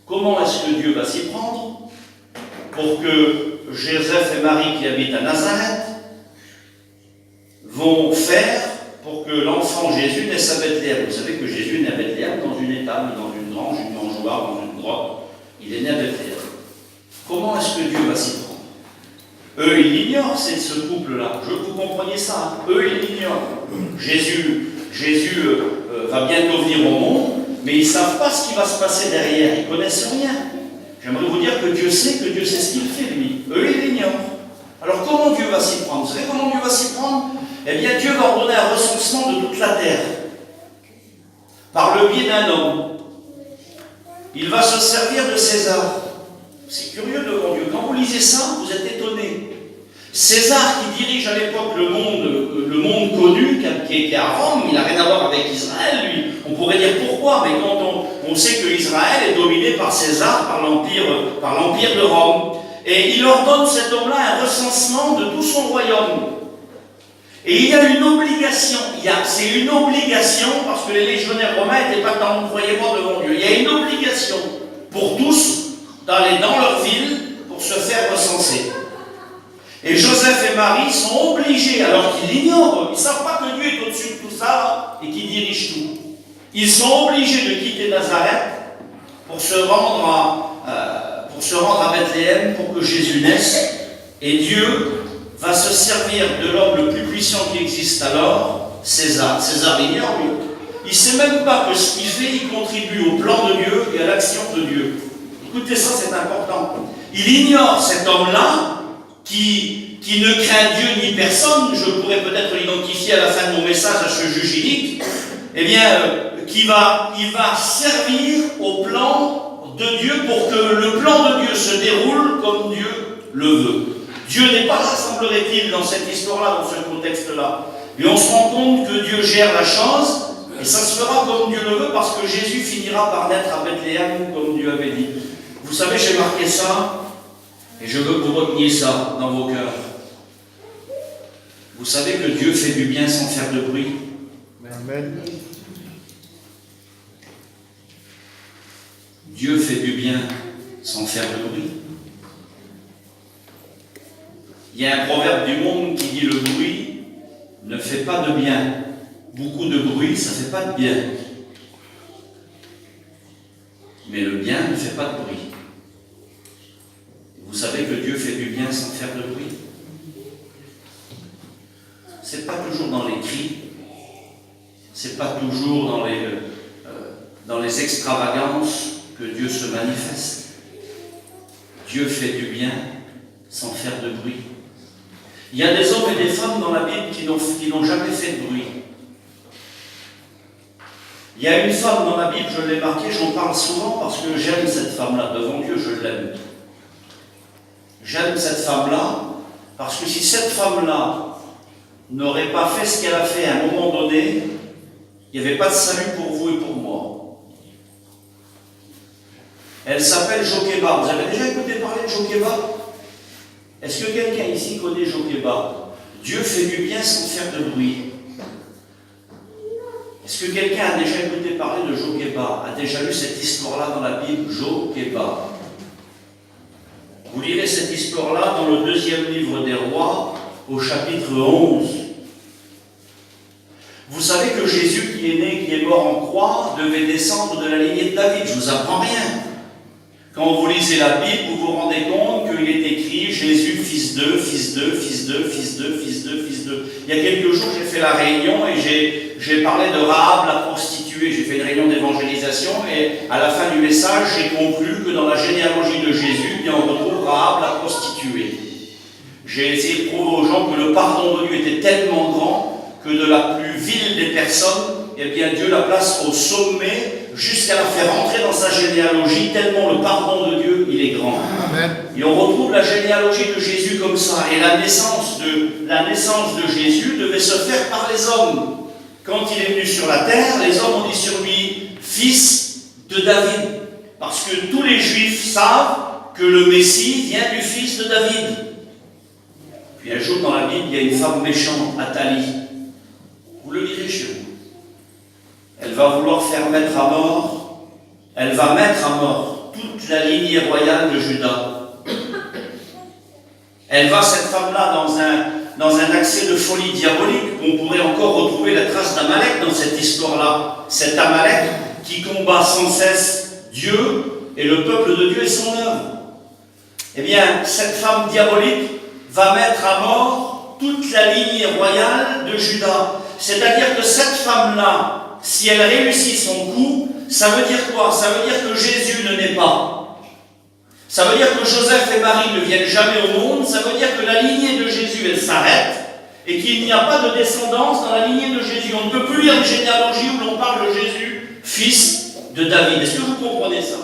comment est-ce que Dieu va s'y prendre pour que Joseph et Marie qui habitent à Nazareth vont faire pour que l'enfant Jésus naisse à Bethléem? Vous savez que Jésus est né à Bethléem dans une étable, dans une grange, une mangeoire, dans une grotte. Il est né à Bethléem. Comment est-ce que Dieu va s'y prendre? Eux, ils l'ignorent, c'est ce couple-là. Je veux que vous compreniez ça. Eux, ils l'ignorent. Jésus va bientôt venir au monde, mais ils ne savent pas ce qui va se passer derrière. Ils ne connaissent rien. J'aimerais vous dire que Dieu sait ce qu'il fait, lui. Eux, ils l'ignorent. Alors, comment Dieu va s'y prendre? Vous savez comment Dieu va s'y prendre? Eh bien, Dieu va ordonner un recensement de toute la terre. Par le biais d'un homme. Il va se servir de César. C'est curieux devant Dieu. Quand vous lisez ça, vous êtes étonnés. César, qui dirige à l'époque le monde connu, qui est à Rome, il n'a rien à voir avec Israël, lui. On pourrait dire pourquoi, mais quand on sait que Israël est dominé par César, par l'empire de Rome. Et il ordonne cet homme-là un recensement de tout son royaume. Et il y a une obligation, c'est une obligation, parce que les légionnaires romains n'étaient pas tant, croyez-moi, devant Dieu. Il y a une obligation pour tous d'aller dans leur ville pour se faire recenser. Et Joseph et Marie sont obligés, alors qu'ils l'ignorent, ils ne savent pas que Dieu est au-dessus de tout ça et qu'il dirige tout. Ils sont obligés de quitter Nazareth pour se rendre à Bethléem pour que Jésus naisse. Et Dieu va se servir de l'homme le plus puissant qui existe alors, César. César l'ignore, lui. Il ne sait même pas que ce qu'il fait, il contribue au plan de Dieu et à l'action de Dieu. Écoutez ça, c'est important. Il ignore cet homme-là qui ne craint Dieu ni personne. Je pourrais peut-être l'identifier à la fin de mon message à ce juge inique. Eh bien, il va servir au plan de Dieu pour que le plan de Dieu se déroule comme Dieu le veut. Dieu n'est pas là, semblerait-il, dans cette histoire-là, dans ce contexte-là. Mais on se rend compte que Dieu gère la chose, et ça se fera comme Dieu le veut, parce que Jésus finira par naître à Bethléem, comme Dieu avait dit. Vous savez, j'ai marqué ça, et je veux que vous reteniez ça dans vos cœurs. Vous savez que Dieu fait du bien sans faire de bruit. Amen. Dieu fait du bien sans faire de bruit. Il y a un proverbe du monde qui dit le bruit ne fait pas de bien. Beaucoup de bruit, ça ne fait pas de bien. Mais le bien ne fait pas de bruit. Vous savez que Dieu fait du bien sans faire de bruit. Ce n'est pas toujours dans les cris, ce n'est pas toujours dans les extravagances que Dieu se manifeste. Dieu fait du bien sans faire de bruit. Il y a des hommes et des femmes dans la Bible qui n'ont jamais fait de bruit. Il y a une femme dans la Bible, je l'ai marquée, j'en parle souvent parce que j'aime cette femme-là. Devant Dieu, je l'aime. J'aime cette femme-là parce que si cette femme-là n'aurait pas fait ce qu'elle a fait à un moment donné, il n'y avait pas de salut pour vous et pour moi. Elle s'appelle Jokéba. Vous avez déjà écouté parler de Jokéba? Est-ce que quelqu'un ici connaît Jokéba? Dieu fait du bien sans faire de bruit. Est-ce que quelqu'un a déjà écouté parler de Jokéba? A déjà lu cette histoire-là dans la Bible? Jokéba. Vous lirez cette histoire-là dans le 2e livre des Rois, au chapitre 11. Vous savez que Jésus qui est né, qui est mort en croix, devait descendre de la lignée de David. Je ne vous apprends rien. Quand vous lisez la Bible, vous vous rendez compte qu'il est écrit Jésus, fils d'eux, fils d'eux, fils d'eux, fils d'eux, fils d'eux, fils d'eux. Il y a quelques jours, j'ai fait la réunion et j'ai parlé de Rahab la prostituée. J'ai fait une réunion d'évangélisation et à la fin du message, j'ai conclu que dans la généalogie de Jésus, bien, on retrouve Rahab la prostituée. J'ai essayé de prouver aux gens que le pardon de Dieu était tellement grand que de la plus vile des personnes, eh bien Dieu la place au sommet jusqu'à la faire entrer dans sa généalogie, tellement le pardon de Dieu, il est grand. Amen. Et on retrouve la généalogie de Jésus comme ça. Et la naissance de Jésus devait se faire par les hommes. Quand il est venu sur la terre, les hommes ont dit sur lui, fils de David. Parce que tous les Juifs savent que le Messie vient du fils de David. Puis un jour dans la Bible, il y a une femme méchante, Athalie. Vous le lirez chez vous. Elle va vouloir faire mettre à mort, elle va mettre à mort toute la lignée royale de Juda. Elle va, cette femme-là, dans un accès de folie diabolique, on pourrait encore retrouver la trace d'Amalek dans cette histoire-là. Cet Amalek qui combat sans cesse Dieu et le peuple de Dieu et son œuvre. Eh bien, cette femme diabolique va mettre à mort toute la lignée royale de Juda. C'est-à-dire que cette femme-là, si elle réussit son coup, ça veut dire quoi? Ça veut dire que Jésus ne naît pas. Ça veut dire que Joseph et Marie ne viennent jamais au monde. Ça veut dire que la lignée de Jésus, elle s'arrête et qu'il n'y a pas de descendance dans la lignée de Jésus. On ne peut plus lire une généalogie où l'on parle de Jésus, fils de David. Est-ce que vous comprenez ça?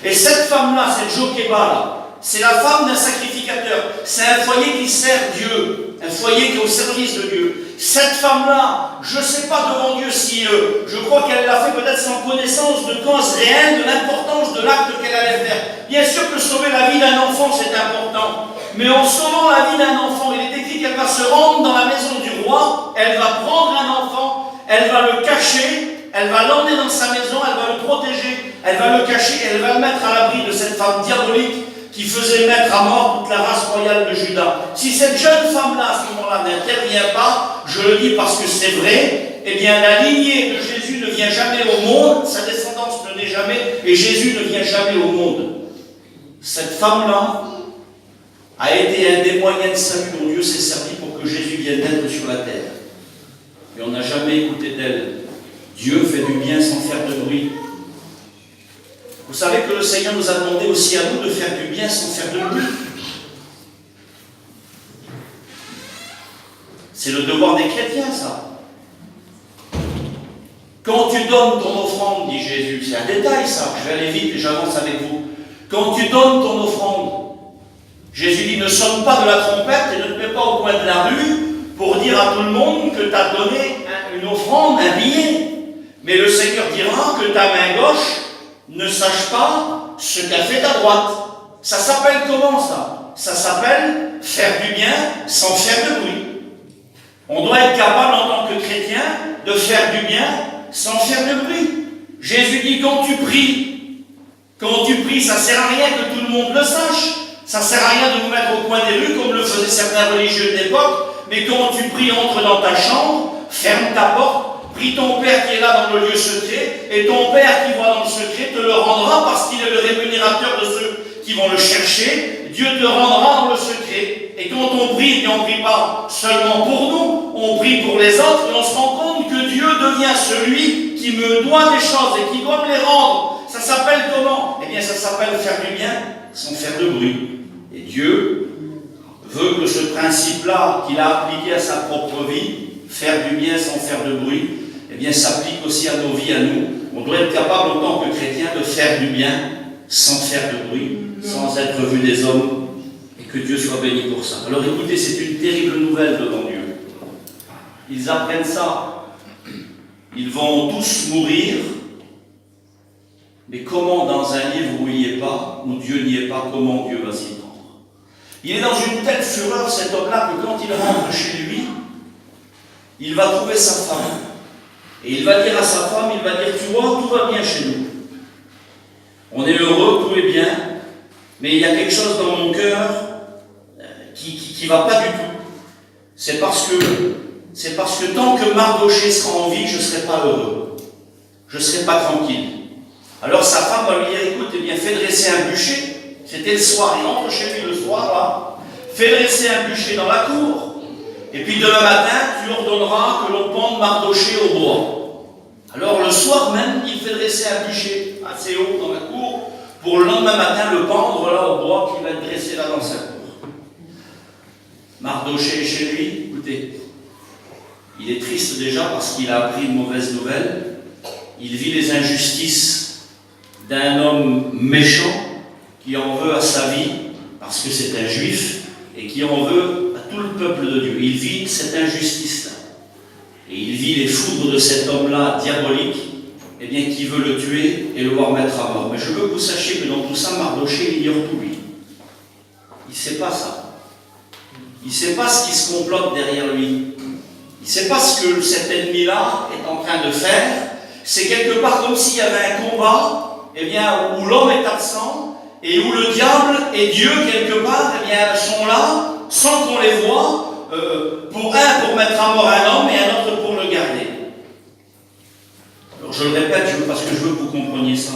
Et cette femme-là, cette Jokéba-là, c'est la femme d'un sacrificateur. C'est un foyer qui sert Dieu, un foyer qui est au service de Dieu. Cette femme-là, je ne sais pas devant Dieu si, je crois qu'elle l'a fait peut-être sans connaissance de cause réelle, de l'importance de l'acte qu'elle allait faire. Bien sûr que sauver la vie d'un enfant, c'est important. Mais en sauvant la vie d'un enfant, il est écrit qu'elle va se rendre dans la maison du roi, elle va prendre un enfant, elle va le cacher, elle va l'emmener dans sa maison, elle va le protéger, elle va le cacher, elle va le mettre à l'abri de cette femme diabolique qui faisait mettre à mort toute la race royale de Juda. Si cette jeune femme-là, à ce moment-là, n'intervient pas, je le dis parce que c'est vrai, eh bien la lignée de Jésus ne vient jamais au monde, sa descendance ne naît jamais, et Jésus ne vient jamais au monde. Cette femme-là a été un des moyens de salut dont Dieu s'est servi pour que Jésus vienne d'être sur la terre. Et on n'a jamais écouté d'elle. Dieu fait du bien sans faire de bruit. Vous savez que le Seigneur nous a demandé aussi à nous de faire du bien sans faire de bruit. C'est le devoir des chrétiens, ça. Quand tu donnes ton offrande, dit Jésus, c'est un détail ça, je vais aller vite et j'avance avec vous. Quand tu donnes ton offrande, Jésus dit, ne sonne pas de la trompette et ne te mets pas au coin de la rue pour dire à tout le monde que tu as donné une offrande, un billet. Mais le Seigneur dira que ta main gauche ne sache pas ce qu'a fait ta droite. Ça s'appelle comment ça? Ça s'appelle faire du bien sans faire de bruit. On doit être capable en tant que chrétien de faire du bien sans faire de bruit. Jésus dit quand tu pries, ça ne sert à rien que tout le monde le sache. Ça ne sert à rien de nous mettre au coin des rues comme le faisaient certains religieux de l'époque. Mais quand tu pries, entre dans ta chambre, ferme ta porte, prie ton Père qui est là dans le lieu secret, et ton Père qui voit dans le secret te le rendra parce qu'il est le rémunérateur de ceux qui vont le chercher. Dieu te rendra dans le secret. Et quand on prie, on ne prie pas seulement pour nous, on prie pour les autres, et on se rend compte que Dieu devient celui qui me doit des choses et qui doit me les rendre. Ça s'appelle comment? Eh bien, ça s'appelle faire du bien sans faire de bruit. Et Dieu veut que ce principe-là qu'il a appliqué à sa propre vie, faire du bien sans faire de bruit, eh bien s'applique aussi à nos vies, à nous. On doit être capable en tant que chrétien de faire du bien sans faire de bruit, sans être vu des hommes, et que Dieu soit béni pour ça. Alors écoutez, c'est une terrible nouvelle devant Dieu. Ils apprennent ça. Ils vont tous mourir. Mais comment dans un livre où il n'y est pas, où Dieu n'y est pas, comment Dieu va s'y prendre? Il est dans une telle fureur, cet homme-là, que quand il rentre chez lui, il va trouver sa femme. Et il va dire à sa femme, il va dire, tu vois, tout va bien chez nous. On est heureux, tout est bien, mais il y a quelque chose dans mon cœur qui ne va pas du tout. C'est parce que tant que Mardoché sera en vie, je ne serai pas heureux. Je ne serai pas tranquille. Alors sa femme va lui dire, écoute, eh bien, fais dresser un bûcher. C'était le soir, il entre chez lui le soir, là. Fais dresser un bûcher dans la cour. Et puis demain matin, tu ordonneras que l'on pende Mardoché au bois. Alors le soir même, il fait dresser un bûcher assez haut dans la cour pour le lendemain matin le pendre là au bois qui va être dressé là dans sa cour. Mardoché est chez lui, écoutez, il est triste déjà parce qu'il a appris une mauvaise nouvelle. Il vit les injustices d'un homme méchant qui en veut à sa vie parce que c'est un juif et qui en veut à tout le peuple de Dieu. Il vit cette injustice-là. Et il vit les foudres de cet homme-là diabolique, eh bien, qui veut le tuer et le voir mettre à mort. Mais je veux que vous sachiez que dans tout ça, Mardoché ignore tout lui. Il ne sait pas ça. Il ne sait pas ce qui se complote derrière lui. Il ne sait pas ce que cet ennemi-là est en train de faire. C'est quelque part comme s'il y avait un combat, eh bien, où l'homme est absent et où le diable et Dieu, quelque part, eh bien, sont là, sans qu'on les voie, pour mettre à mort un homme et un autre pour le garder. Alors je le répète, parce que je veux que vous compreniez ça.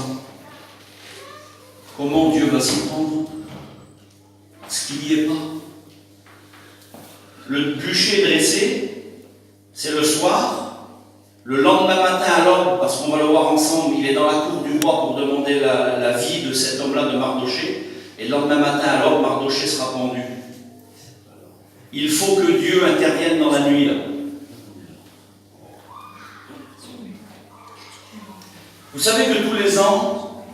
Comment Dieu va s'y prendre? Parce qu'il n'y est pas. Le bûcher dressé, c'est le soir. Le lendemain matin à l'aube, parce qu'on va le voir ensemble, il est dans la cour du roi pour demander la vie de cet homme-là, de Mardoché. Et le lendemain matin à l'aube, Mardoché sera pendu. Il faut que Dieu intervienne dans la nuit là. Vous savez que tous les ans,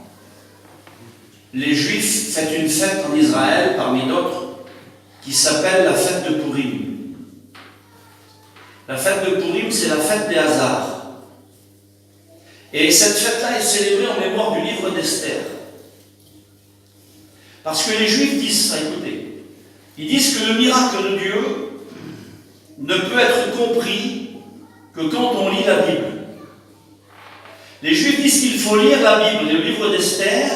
les Juifs fêtent une fête en Israël, parmi d'autres, qui s'appelle la fête de Pourim. La fête de Pourim, c'est la fête des hasards. Et cette fête-là est célébrée en mémoire du livre d'Esther. Parce que les Juifs disent ça, écoutez. Ils disent que le miracle de Dieu ne peut être compris que quand on lit la Bible. Les Juifs disent qu'il faut lire la Bible, le livre d'Esther,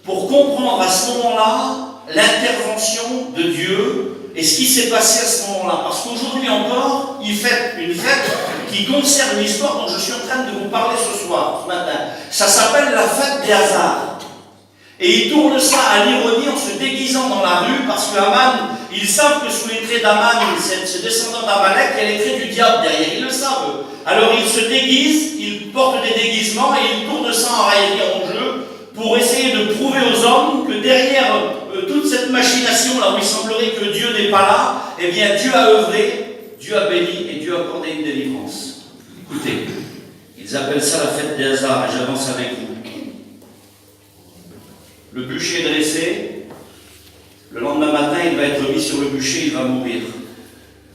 pour comprendre à ce moment-là l'intervention de Dieu et ce qui s'est passé à ce moment-là. Parce qu'aujourd'hui encore, ils fêtent une fête qui concerne l'histoire dont je suis en train de vous parler ce soir, ce matin. Ça s'appelle la fête des hasards. Et ils tournent ça à l'ironie en se déguisant dans la rue, parce que Aman, ils savent que sous les traits d'Aman, ce descendant d'Amalek, il y a les traits du diable derrière, ils le savent. Alors ils se déguisent, ils portent des déguisements et ils tournent ça en raillerie, en jeu, pour essayer de prouver aux hommes que derrière toute cette machination, là où il semblerait que Dieu n'est pas là, eh bien Dieu a œuvré, Dieu a béni et Dieu a accordé une délivrance. Écoutez, ils appellent ça la fête des hasards, et j'avance avec vous. Le bûcher est dressé, le lendemain matin, il va être mis sur le bûcher, il va mourir.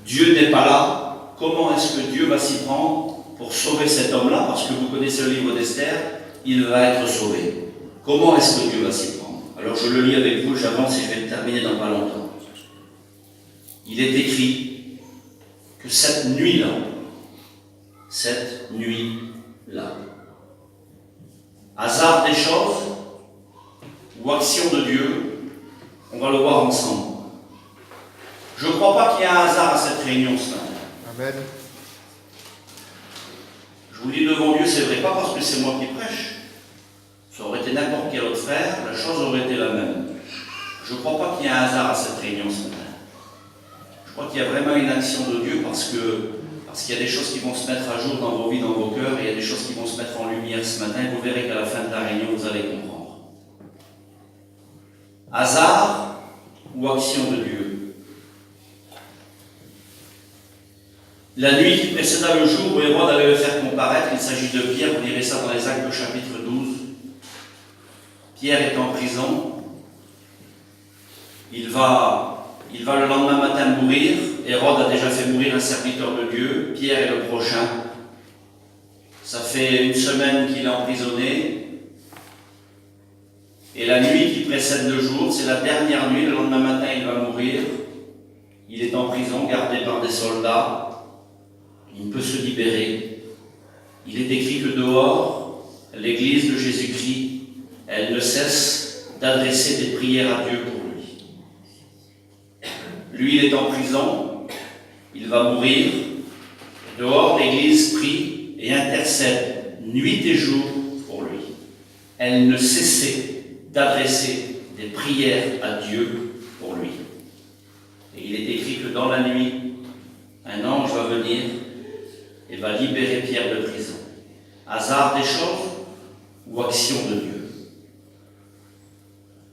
Dieu n'est pas là. Comment est-ce que Dieu va s'y prendre pour sauver cet homme-là? Parce que vous connaissez le livre d'Esther, il va être sauvé. Comment est-ce que Dieu va s'y prendre? Alors je le lis avec vous, j'avance et je vais le terminer dans pas longtemps. Il est écrit que cette nuit-là, hasard des choses, ou action de Dieu, on va le voir ensemble. Je ne crois pas qu'il y ait un hasard à cette réunion ce matin. Amen. Je vous dis devant Dieu, c'est vrai, pas parce que c'est moi qui prêche. Ça aurait été n'importe quel autre frère, la chose aurait été la même. Je ne crois pas qu'il y ait un hasard à cette réunion ce matin. Je crois qu'il y a vraiment une action de Dieu parce qu'il y a des choses qui vont se mettre à jour dans vos vies, dans vos cœurs, et il y a des choses qui vont se mettre en lumière ce matin. Vous verrez qu'à la fin de la réunion, vous allez comprendre. Hasard ou action de Dieu? La nuit qui précéda le jour où Hérode allait le faire comparaître, il s'agit de Pierre, vous lirez ça dans les Actes au chapitre 12. Pierre est en prison, il va le lendemain matin mourir. Hérode a déjà fait mourir un serviteur de Dieu, Pierre est le prochain. Ça fait une semaine qu'il est emprisonné. Et la nuit qui précède le jour, c'est la dernière nuit, le lendemain matin il va mourir. Il est en prison, gardé par des soldats. Il ne peut se libérer. Il est écrit que dehors, l'Église de Jésus-Christ, elle ne cesse d'adresser des prières à Dieu pour lui. Lui, il est en prison, il va mourir. Dehors, l'Église prie et intercède nuit et jour pour lui. Elle ne cessait d'adresser des prières à Dieu pour lui. Et il est écrit que dans la nuit, un ange va venir et va libérer Pierre de prison. Hasard des choses ou action de Dieu?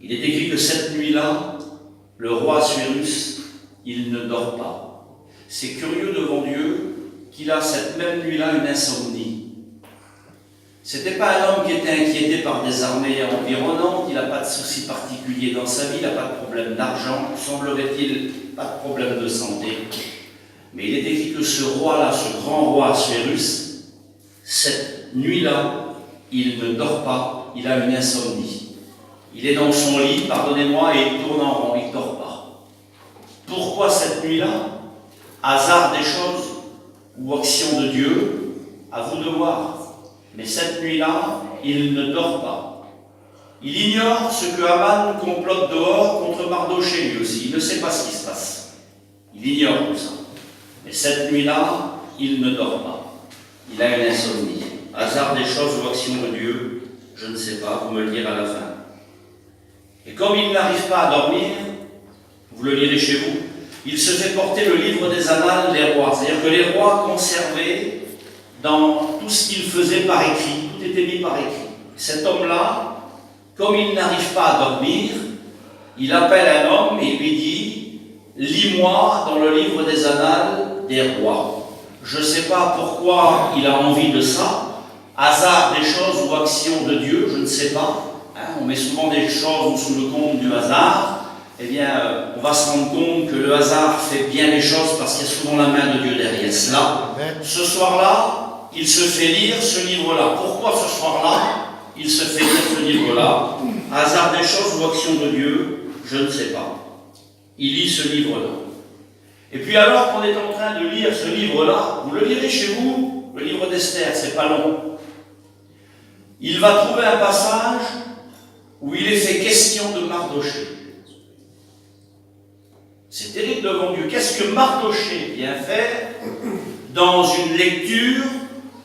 Il est écrit que cette nuit-là, le roi Assuérus, il ne dort pas. C'est curieux devant Dieu qu'il a cette même nuit-là une insomnie. C'était pas un homme qui était inquiété par des armées environnantes, il n'a pas de soucis particuliers dans sa vie, il n'a pas de problème d'argent, semblerait-il pas de problème de santé. Mais il est écrit que ce roi-là, ce grand roi Assuérus, cette nuit-là, il ne dort pas, il a une insomnie. Il est dans son lit, pardonnez-moi, et il tourne en rond, il ne dort pas. Pourquoi cette nuit-là? Hasard des choses ou action de Dieu? À vous de voir. Mais cette nuit-là, il ne dort pas. Il ignore ce que Haman complote dehors contre Mardochée lui aussi. Il ne sait pas ce qui se passe. Il ignore tout ça. Mais cette nuit-là, il ne dort pas. Il a une insomnie. Hasard des choses ou action de Dieu? Je ne sais pas, vous me le direz à la fin. Et comme il n'arrive pas à dormir, vous le lirez chez vous, il se fait porter le livre des annales des rois. C'est-à-dire que les rois conservaient dans tout ce qu'ils faisaient par écrit, tout était mis par écrit. Cet homme-là, comme il n'arrive pas à dormir, il appelle un homme et lui dit « Lis-moi dans le livre des annales des rois ». Je ne sais pas pourquoi il a envie de ça, hasard des choses ou action de Dieu, je ne sais pas. On met souvent des choses sous le compte du hasard. Eh bien, on va se rendre compte que le hasard fait bien les choses parce qu'il y a souvent la main de Dieu derrière cela. Ce soir-là, il se fait lire ce livre-là. Pourquoi ce soir-là, il se fait lire ce livre-là? Hasard des choses ou action de Dieu? Je ne sais pas. Il lit ce livre-là. Et puis alors qu'on est en train de lire ce livre-là, vous le lirez chez vous, le livre d'Esther, c'est pas long. Il va trouver un passage où il est fait question de Mardochée. C'est terrible devant Dieu. Qu'est-ce que Mardochée vient faire dans une lecture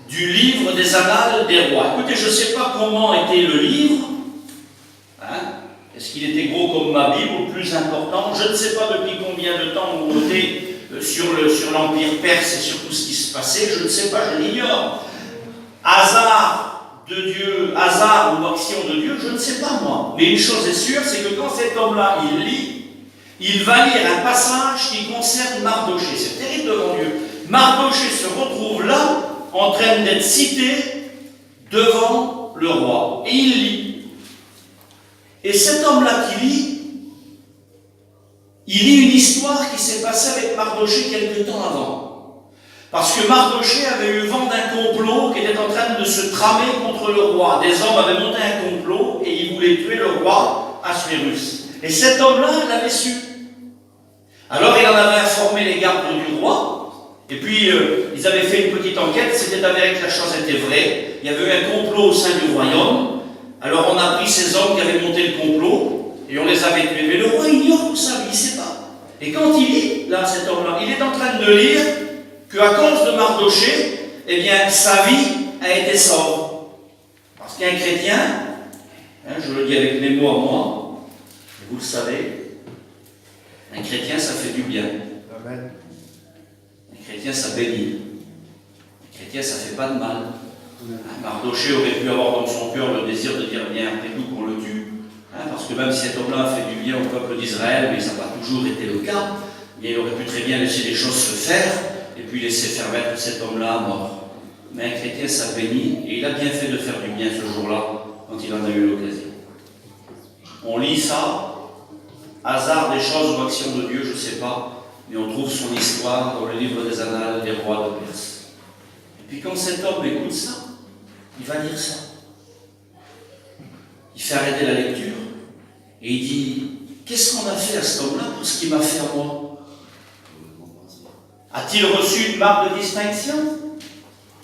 du livre des annales des rois? Écoutez, je ne sais pas comment était le livre. Est-ce qu'il était gros comme ma Bible ou plus important? Je ne sais pas depuis combien de temps on était sur l'Empire perse et sur tout ce qui se passait. Je ne sais pas, je l'ignore. Hasard de Dieu, hasard ou action de Dieu, je ne sais pas moi. Mais une chose est sûre, c'est que quand cet homme-là, il lit, il va lire un passage qui concerne Mardochée. C'est terrible devant Dieu. Mardochée se retrouve là, en train d'être cité devant le roi. Et il lit. Et cet homme-là qui lit, il lit une histoire qui s'est passée avec Mardochée quelque temps avant. Parce que Mardochée avait eu vent d'un complot qui était en train de se tramer contre le roi. Des hommes avaient monté un complot et ils voulaient tuer le roi Assuérus. Et cet homme-là l'avait su. Alors il en avait informé les gardes du roi. Et puis ils avaient fait une petite enquête. C'était avéré que la chose était vraie. Il y avait eu un complot au sein du royaume. Alors on a pris ces hommes qui avaient monté le complot et on les avait tués. Mais le roi ignore tout ça, il ne sait pas. Et quand il lit, là, cet homme-là, il est en train de lire qu'à cause de Mardochée, eh bien, sa vie a été sauve. Parce qu'un chrétien, je le dis avec mes mots à moi, et vous le savez, un chrétien, ça fait du bien. Amen. Un chrétien, ça bénit. Un chrétien, ça ne fait pas de mal. Mardochée aurait pu avoir dans son cœur le désir de dire, bien, après tout qu'on le tue. Parce que que même si cet homme-là a fait du bien au peuple d'Israël, mais ça n'a pas toujours été le cas, mais il aurait pu très bien laisser les choses se faire, et puis laisser faire mettre cet homme-là à mort. Mais un chrétien s'est béni, et il a bien fait de faire du bien ce jour-là, quand il en a eu l'occasion. On lit ça, hasard des choses ou action de Dieu, je ne sais pas, mais on trouve son histoire dans le livre des Annales des rois de Perse. Et puis quand cet homme écoute ça, il va lire ça. Il fait arrêter la lecture, et il dit, qu'est-ce qu'on a fait à cet homme-là pour ce qu'il m'a fait à moi? A-t-il reçu une marque de distinction?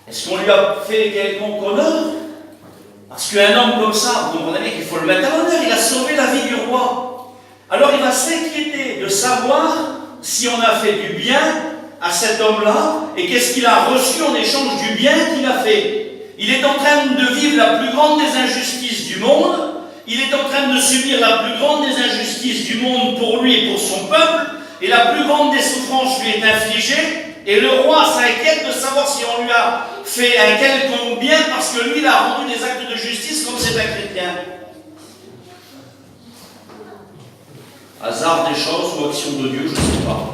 Est-ce qu'on lui a fait quelconque honneur? Parce qu'un homme comme ça, vous comprenez qu'il faut le mettre à l'honneur, il a sauvé la vie du roi. Alors il va s'inquiéter de savoir si on a fait du bien à cet homme-là et qu'est-ce qu'il a reçu en échange du bien qu'il a fait. Il est en train de vivre la plus grande des injustices du monde, il est en train de subir la plus grande des injustices du monde pour lui et pour son peuple, et la plus grande des souffrances lui est infligée. Et le roi s'inquiète de savoir si on lui a fait un quelconque bien parce que lui, il a rendu des actes de justice comme c'est un chrétien. Hasard des choses ou action de Dieu, je ne sais pas.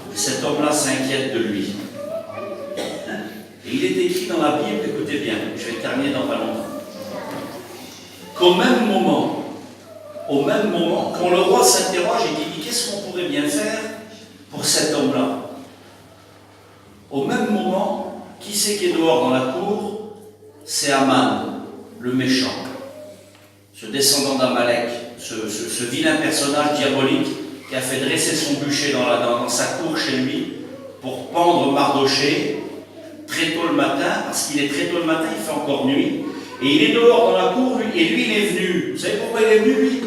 Mais cet homme-là s'inquiète de lui. Et il est écrit dans la Bible, écoutez bien, je vais terminer dans pas longtemps, qu'au même moment, quand le roi s'interroge et qu'il dit qu'est-ce qu'on pourrait bien faire pour cet homme-là, au même moment, qui c'est qui est dehors dans la cour? C'est Aman, le méchant, ce descendant d'Amalek, ce vilain personnage diabolique qui a fait dresser son bûcher dans sa cour chez lui pour pendre Mardochée très tôt le matin, parce qu'il est très tôt le matin, il fait encore nuit, et il est dehors dans la cour, et lui il est venu. Vous savez pourquoi il est venu, lui?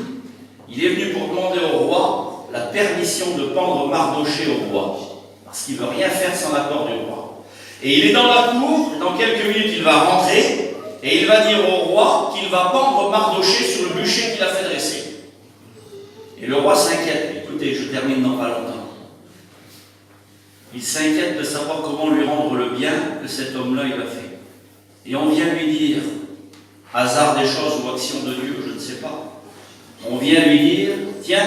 Il est venu pour demander au roi la permission de pendre Mardochée au roi. Parce qu'il ne veut rien faire sans l'accord du roi. Et il est dans la cour, dans quelques minutes il va rentrer, et il va dire au roi qu'il va pendre Mardochée sur le bûcher qu'il a fait dresser. Et le roi s'inquiète. Écoutez, je termine dans pas longtemps. Il s'inquiète de savoir comment lui rendre le bien que cet homme-là il a fait. Et on vient lui dire, hasard des choses ou action de Dieu, je ne sais pas, on vient lui dire, tiens,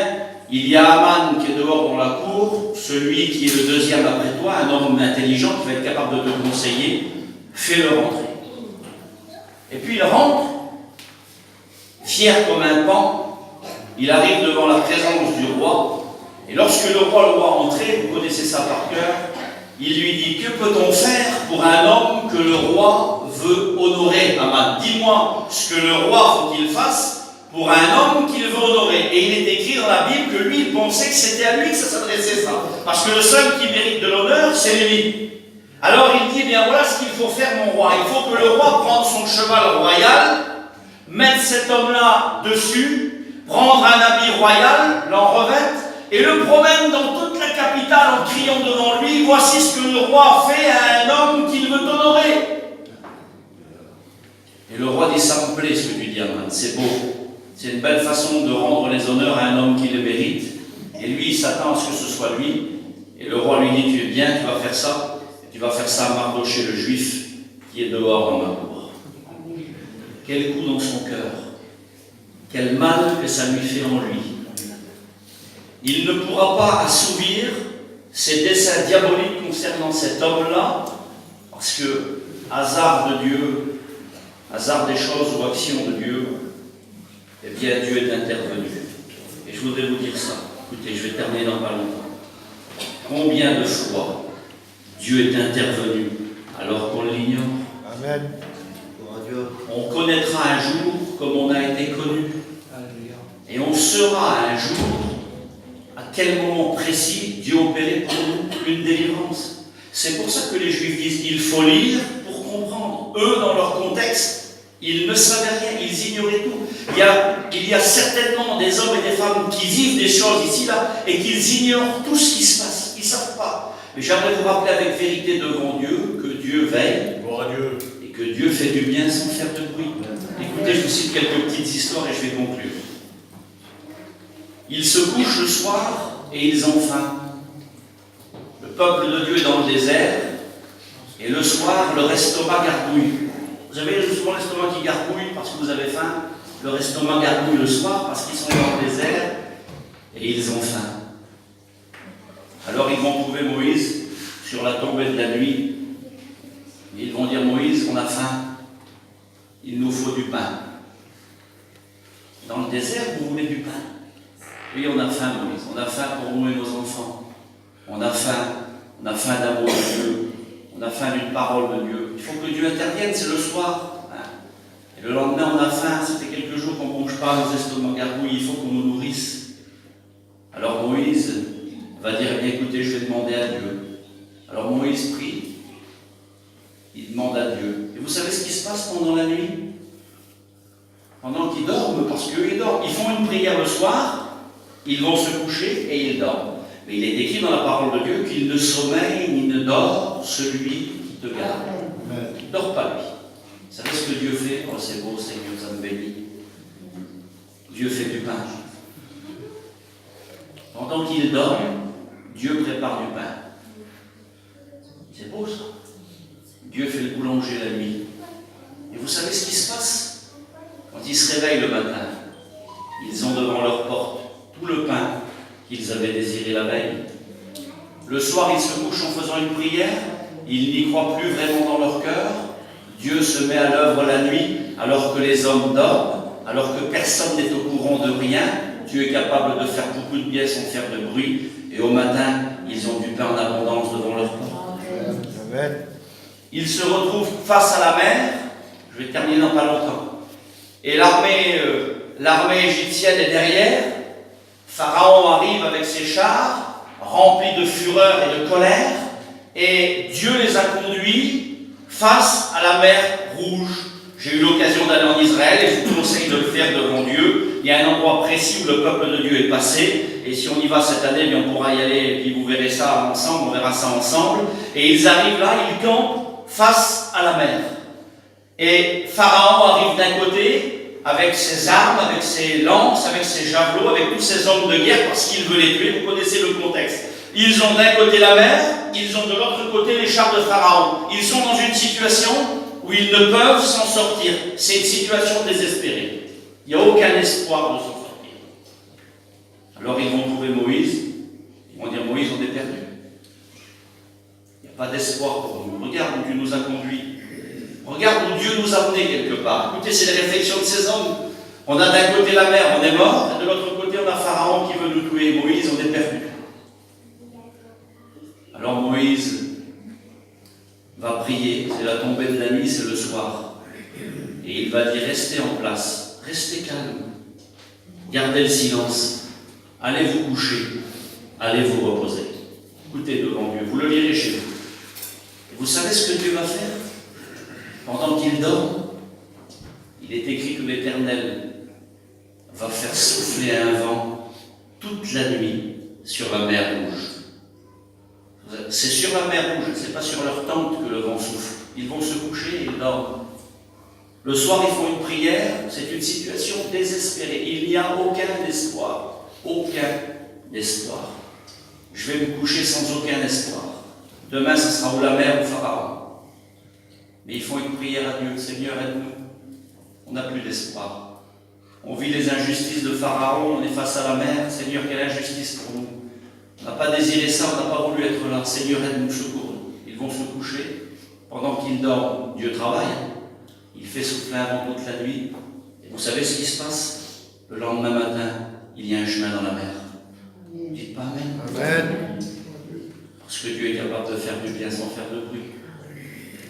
il y a Aman qui est dehors dans la cour, celui qui est le deuxième après toi, un homme intelligent qui va être capable de te conseiller, fais-le rentrer. Et puis il rentre, fier comme un paon, il arrive devant la présence du roi, et lorsque le roi le voit rentrer, vous connaissez ça par cœur, il lui dit, que peut-on faire pour un homme que le roi veut honorer? Aman, dis-moi ce que le roi faut qu'il fasse pour un homme qu'il veut honorer. Et il est écrit dans la Bible que lui, il pensait que c'était à lui que ça s'adressait ça. Parce que le seul qui mérite de l'honneur, c'est lui. Alors il dit, bien voilà ce qu'il faut faire mon roi. Il faut que le roi prenne son cheval royal, mette cet homme-là dessus, prendre un habit royal, l'en revête, et le promène dans toute la capitale en criant devant lui, voici ce que le roi fait à un homme qu'il veut honorer. Et le roi dit, ça me plaît ce que tu dis, Aman, c'est beau. C'est une belle façon de rendre les honneurs à un homme qui le mérite. Et lui, il s'attend à ce que ce soit lui. Et le roi lui dit, tu es bien, tu vas faire ça. Et tu vas faire ça à Mardochée, le juif, qui est dehors dans ma cour. Quel coup dans son cœur. Quel mal que ça lui fait en lui. Il ne pourra pas assouvir ses desseins diaboliques concernant cet homme-là, parce que, hasard de Dieu, hasard des choses ou action de Dieu, eh bien Dieu est intervenu. Et je voudrais vous dire ça. Écoutez, je vais terminer dans pas longtemps. Combien de fois Dieu est intervenu alors qu'on l'ignore? Amen. On connaîtra un jour comme on a été connu. Et on saura un jour à quel moment précis Dieu opérait pour nous une délivrance. C'est pour ça que les Juifs disent qu'il faut lire pour comprendre. Eux, dans leur contexte, ils ne savaient rien, ils ignoraient tout. Il y a certainement des hommes et des femmes qui vivent des choses ici-là et qu'ils ignorent tout ce qui se passe. Ils ne savent pas. Mais j'aimerais vous rappeler avec vérité devant Dieu que Dieu veille. Gloire à Dieu. Et que Dieu fait du bien sans faire de bruit. Écoutez, je vous cite quelques petites histoires et je vais conclure. Ils se couchent le soir et ils ont faim. Le peuple de Dieu est dans le désert et le soir, leur estomac gargouille. Vous avez souvent l'estomac qui gargouille parce que vous avez faim. leur estomac gargouille le soir parce qu'ils sont dans le désert et ils ont faim. Alors ils vont trouver Moïse sur la tombée de la nuit. Et ils vont dire, Moïse, on a faim, il nous faut du pain. Dans le désert, vous voulez du pain? Oui, on a faim, Moïse, on a faim pour nous et nos enfants. On a faim d'amour de Dieu, on a faim d'une parole de Dieu. Il faut que Dieu intervienne, c'est le soir. Et le lendemain, on a faim, ça fait quelques jours qu'on ne bouge pas, nos estomacs gargouillent, il faut qu'on nous nourrisse. Alors Moïse va dire, eh bien, écoutez, je vais demander à Dieu. Alors Moïse prie, il demande à Dieu. Et vous savez ce qui se passe pendant la nuit? Pendant qu'ils dorment, parce qu'eux, ils dorment. Ils font une prière le soir, ils vont se coucher et ils dorment. Mais il est écrit dans la parole de Dieu qu'il ne sommeille ni ne dort celui qui te garde. Il ne dort pas lui. Vous savez ce que Dieu fait? Oh, c'est beau, Seigneur, ça me bénit. Dieu fait du pain. Pendant qu'il dort, Dieu prépare du pain. C'est beau ça. Dieu fait le boulanger la nuit. Et vous savez ce qui se passe? Quand ils se réveillent le matin, ils ont devant leur porte tout le pain qu'ils avaient désiré la veille. Le soir, ils se couchent en faisant une prière. Ils n'y croient plus vraiment dans leur cœur. Dieu se met à l'œuvre la nuit alors que les hommes dorment, alors que personne n'est au courant de rien. Dieu est capable de faire beaucoup de bien sans faire de bruit. Et au matin, ils ont du pain en abondance devant leur porte. Amen. Ils se retrouvent face à la mer. Je vais terminer dans pas longtemps. Et l'armée égyptienne est derrière. Pharaon arrive avec ses chars, remplis de fureur et de colère. Et Dieu les a conduits face à la mer Rouge. J'ai eu l'occasion d'aller en Israël et je vous conseille de le faire devant Dieu. Il y a un endroit précis où le peuple de Dieu est passé. Et si on y va cette année, on pourra y aller et puis vous verrez ça ensemble, on verra ça ensemble. Et ils arrivent là, ils campent face à la mer. Et Pharaon arrive d'un côté avec ses armes, avec ses lances, avec ses javelots, avec tous ses hommes de guerre parce qu'il veut les tuer. Vous connaissez le contexte. Ils ont d'un côté la mer, ils ont de l'autre côté les chars de Pharaon. Ils sont dans une situation où ils ne peuvent s'en sortir. C'est une situation désespérée. Il n'y a aucun espoir de s'en sortir. Alors ils vont trouver Moïse. Ils vont dire, Moïse, on est perdu. Il n'y a pas d'espoir pour nous. Regarde où Dieu nous a conduits. Regarde où Dieu nous a menés quelque part. Écoutez, c'est les réflexions de ces hommes. On a d'un côté la mer, on est mort. Et de l'autre côté, on a Pharaon qui veut nous tuer. Moïse, on est perdu. Alors Moïse va prier. C'est la tombée de la nuit, c'est le soir. Et il va dire, restez en place. Restez calme. Gardez le silence. Allez vous coucher. Allez vous reposer. Écoutez devant Dieu. Vous le lirez chez vous. Et vous savez ce que Dieu va faire? Pendant qu'il dort, il est écrit que l'Éternel va faire souffler un vent toute la nuit sur la mer Rouge. C'est sur la mer Rouge, ce n'est pas sur leur tente que le vent souffle. Ils vont se coucher et ils dorment. Le soir, ils font une prière, c'est une situation désespérée. Il n'y a aucun espoir. Aucun espoir. Je vais me coucher sans aucun espoir. Demain, ce sera ou la mer ou Pharaon. Mais ils font une prière à Dieu. Seigneur, aide-nous. On n'a plus d'espoir. On vit les injustices de Pharaon, on est face à la mer. Seigneur, quelle injustice pour nous. On n'a pas désiré ça, on n'a pas voulu être là. Seigneur, aide-nous, secours-nous. Ils vont se coucher. Pendant qu'ils dorment, Dieu travaille. Il fait souffler un vent toute la nuit. Et vous savez ce qui se passe? Le lendemain matin, il y a un chemin dans la mer. Dites pas Amen. Amen. Parce que Dieu est capable de faire du bien sans faire de bruit.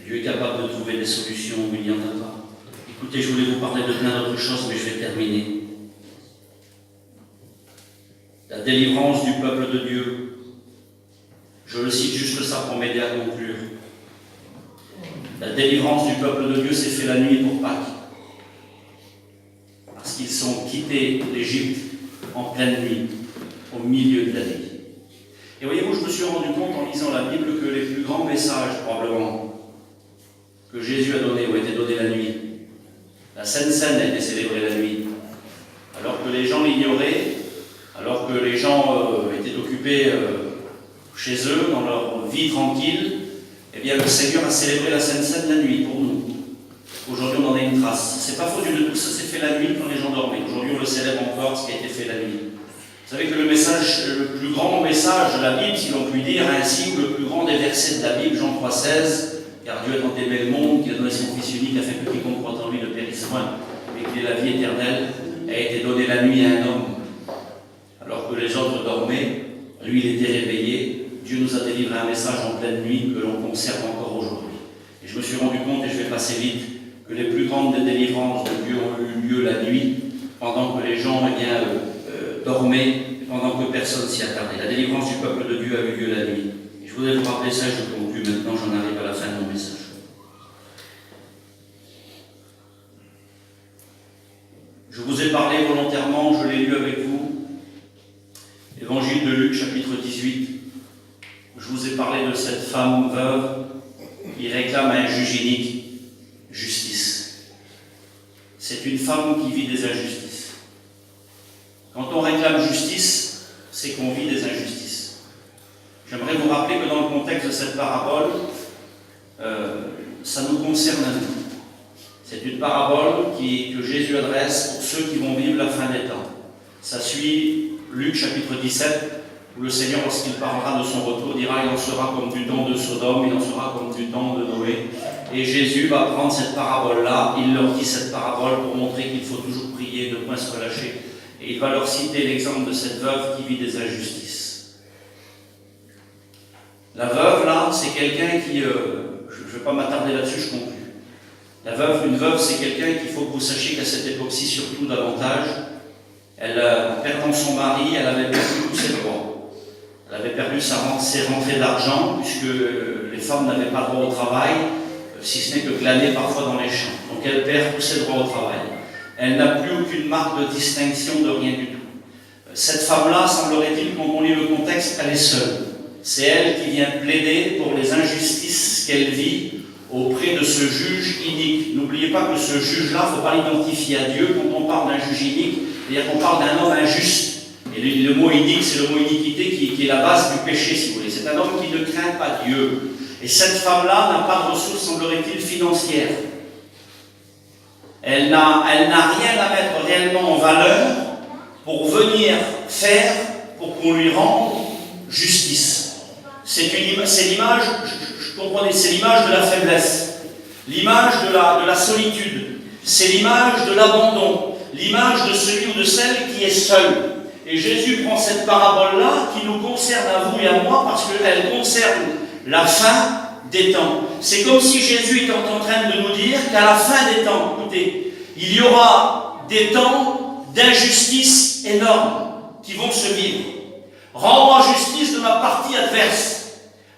Dieu est capable de trouver des solutions où il n'y en a pas. Écoutez, je voulais vous parler de plein d'autres choses, mais je vais terminer. La délivrance du peuple de Dieu. Je le cite juste ça pour m'aider à conclure. La délivrance du peuple de Dieu s'est fait la nuit pour Pâques. Parce qu'ils sont quittés l'Égypte en pleine nuit, au milieu de la nuit. Et voyez-vous, je me suis rendu compte en lisant la Bible que les plus grands messages, probablement, que Jésus a donnés ont été donnés la nuit. La Sainte Seine a été célébrée la nuit. Alors que les gens l'ignoraient, alors que les gens étaient occupés chez eux, dans leur vie tranquille, eh bien le Seigneur a célébré la Sainte Seine la nuit pour nous. Aujourd'hui, on en a une trace. grâce. C'est pas faux, Dieu de tout, ça s'est fait la nuit quand les gens dormaient. Aujourd'hui, on le célèbre encore, ce qui a été fait la nuit. Vous savez que le plus grand message de la Bible, si l'on peut dire ainsi, ou le plus grand des versets de la Bible, Jean 3,16, car Dieu a tant aimé le monde, qu'il a donné son Fils unique, afin que quiconque croit en lui ne périsse point, mais qu'il ait la vie éternelle, a été donné la nuit à un homme. Alors que les autres dormaient, lui il était réveillé. Dieu nous a délivré un message en pleine nuit que l'on conserve encore aujourd'hui. Et je me suis rendu compte, et je vais passer vite, que les plus grandes des délivrances de Dieu ont eu lieu la nuit, pendant que les gens dormaient, pendant que personne s'y attardait. La délivrance du peuple de Dieu a eu lieu la nuit. Et je voudrais vous rappeler ça, je conclue maintenant, j'en arrive à la fin de mon message. Je vous ai parlé volontairement, je l'ai lu avec vous, Évangile de Luc, chapitre 18. Je vous ai parlé de cette femme veuve qui réclame à un juge inique justice. C'est une femme qui vit des injustices. Quand on réclame justice, c'est qu'on vit des injustices. J'aimerais vous rappeler que dans le contexte de cette parabole, ça nous concerne à nous. C'est une parabole que Jésus adresse pour ceux qui vont vivre la fin des temps. Ça suit Luc chapitre 17, où le Seigneur, lorsqu'il parlera de son retour, dira « Il en sera comme du temps de Sodome, il en sera comme du temps de Noé ». Et Jésus va prendre cette parabole-là, il leur dit cette parabole pour montrer qu'il faut toujours prier, ne point se relâcher. Et il va leur citer l'exemple de cette veuve qui vit des injustices. La veuve, là, c'est quelqu'un qui... je ne vais pas m'attarder là-dessus, je conclue. Une veuve, c'est quelqu'un qu'il faut que vous sachiez qu'à cette époque-ci, surtout davantage, elle, en perdant son mari, elle avait perdu tous ses droits. Elle avait perdu ses rentrées d'argent, puisque les femmes n'avaient pas droit au travail, si ce n'est que glaner parfois dans les champs. Donc elle perd tous ses droits au travail. Elle n'a plus aucune marque de distinction, de rien du tout. Cette femme-là, semblerait-il, quand on lit le contexte, elle est seule. C'est elle qui vient plaider pour les injustices qu'elle vit auprès de ce juge inique. N'oubliez pas que ce juge-là, il ne faut pas l'identifier à Dieu. Quand on parle d'un juge inique, c'est-à-dire qu'on parle d'un homme injuste. Et le mot inique, c'est le mot iniquité qui est la base du péché, si vous voulez. C'est un homme qui ne craint pas Dieu. Et cette femme-là n'a pas de ressources, semblerait-il, financières. Elle n'a rien à mettre réellement en valeur pour venir faire, pour qu'on lui rende justice. C'est l'image, je comprenais, c'est l'image de la faiblesse, l'image de la solitude, c'est l'image de l'abandon, l'image de celui ou de celle qui est seul. Et Jésus prend cette parabole-là qui nous concerne à vous et à moi parce qu'elle concerne la fin des temps. C'est comme si Jésus était en train de nous dire qu'à la fin des temps, écoutez, il y aura des temps d'injustice énormes qui vont se vivre. Rends-moi justice de ma partie adverse.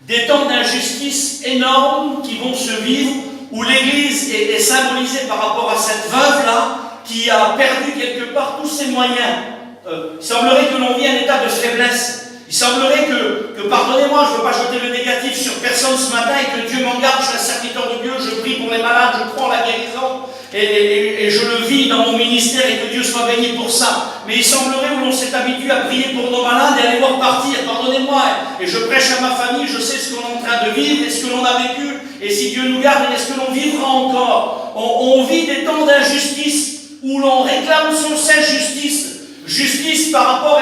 Des temps d'injustice énormes qui vont se vivre où l'Église est symbolisée par rapport à cette veuve-là qui a perdu quelque part tous ses moyens. Il semblerait que l'on vit un état de faiblesse. Il semblerait que pardonnez-moi, je ne veux pas jeter le négatif sur personne ce matin et que Dieu m'en garde, je suis un serviteur de Dieu, je prie pour les malades, je crois en la guérison et je le vis dans mon ministère et que Dieu soit béni pour ça. Mais il semblerait où l'on s'est habitué à prier pour nos malades et à les voir partir, pardonnez-moi, et je prêche à ma famille, je sais ce qu'on est en train de vivre et ce que l'on a vécu, et si Dieu nous garde, est-ce que l'on vivra encore? On vit des temps d'injustice où l'on réclame sans cesse justice. Justice par rapport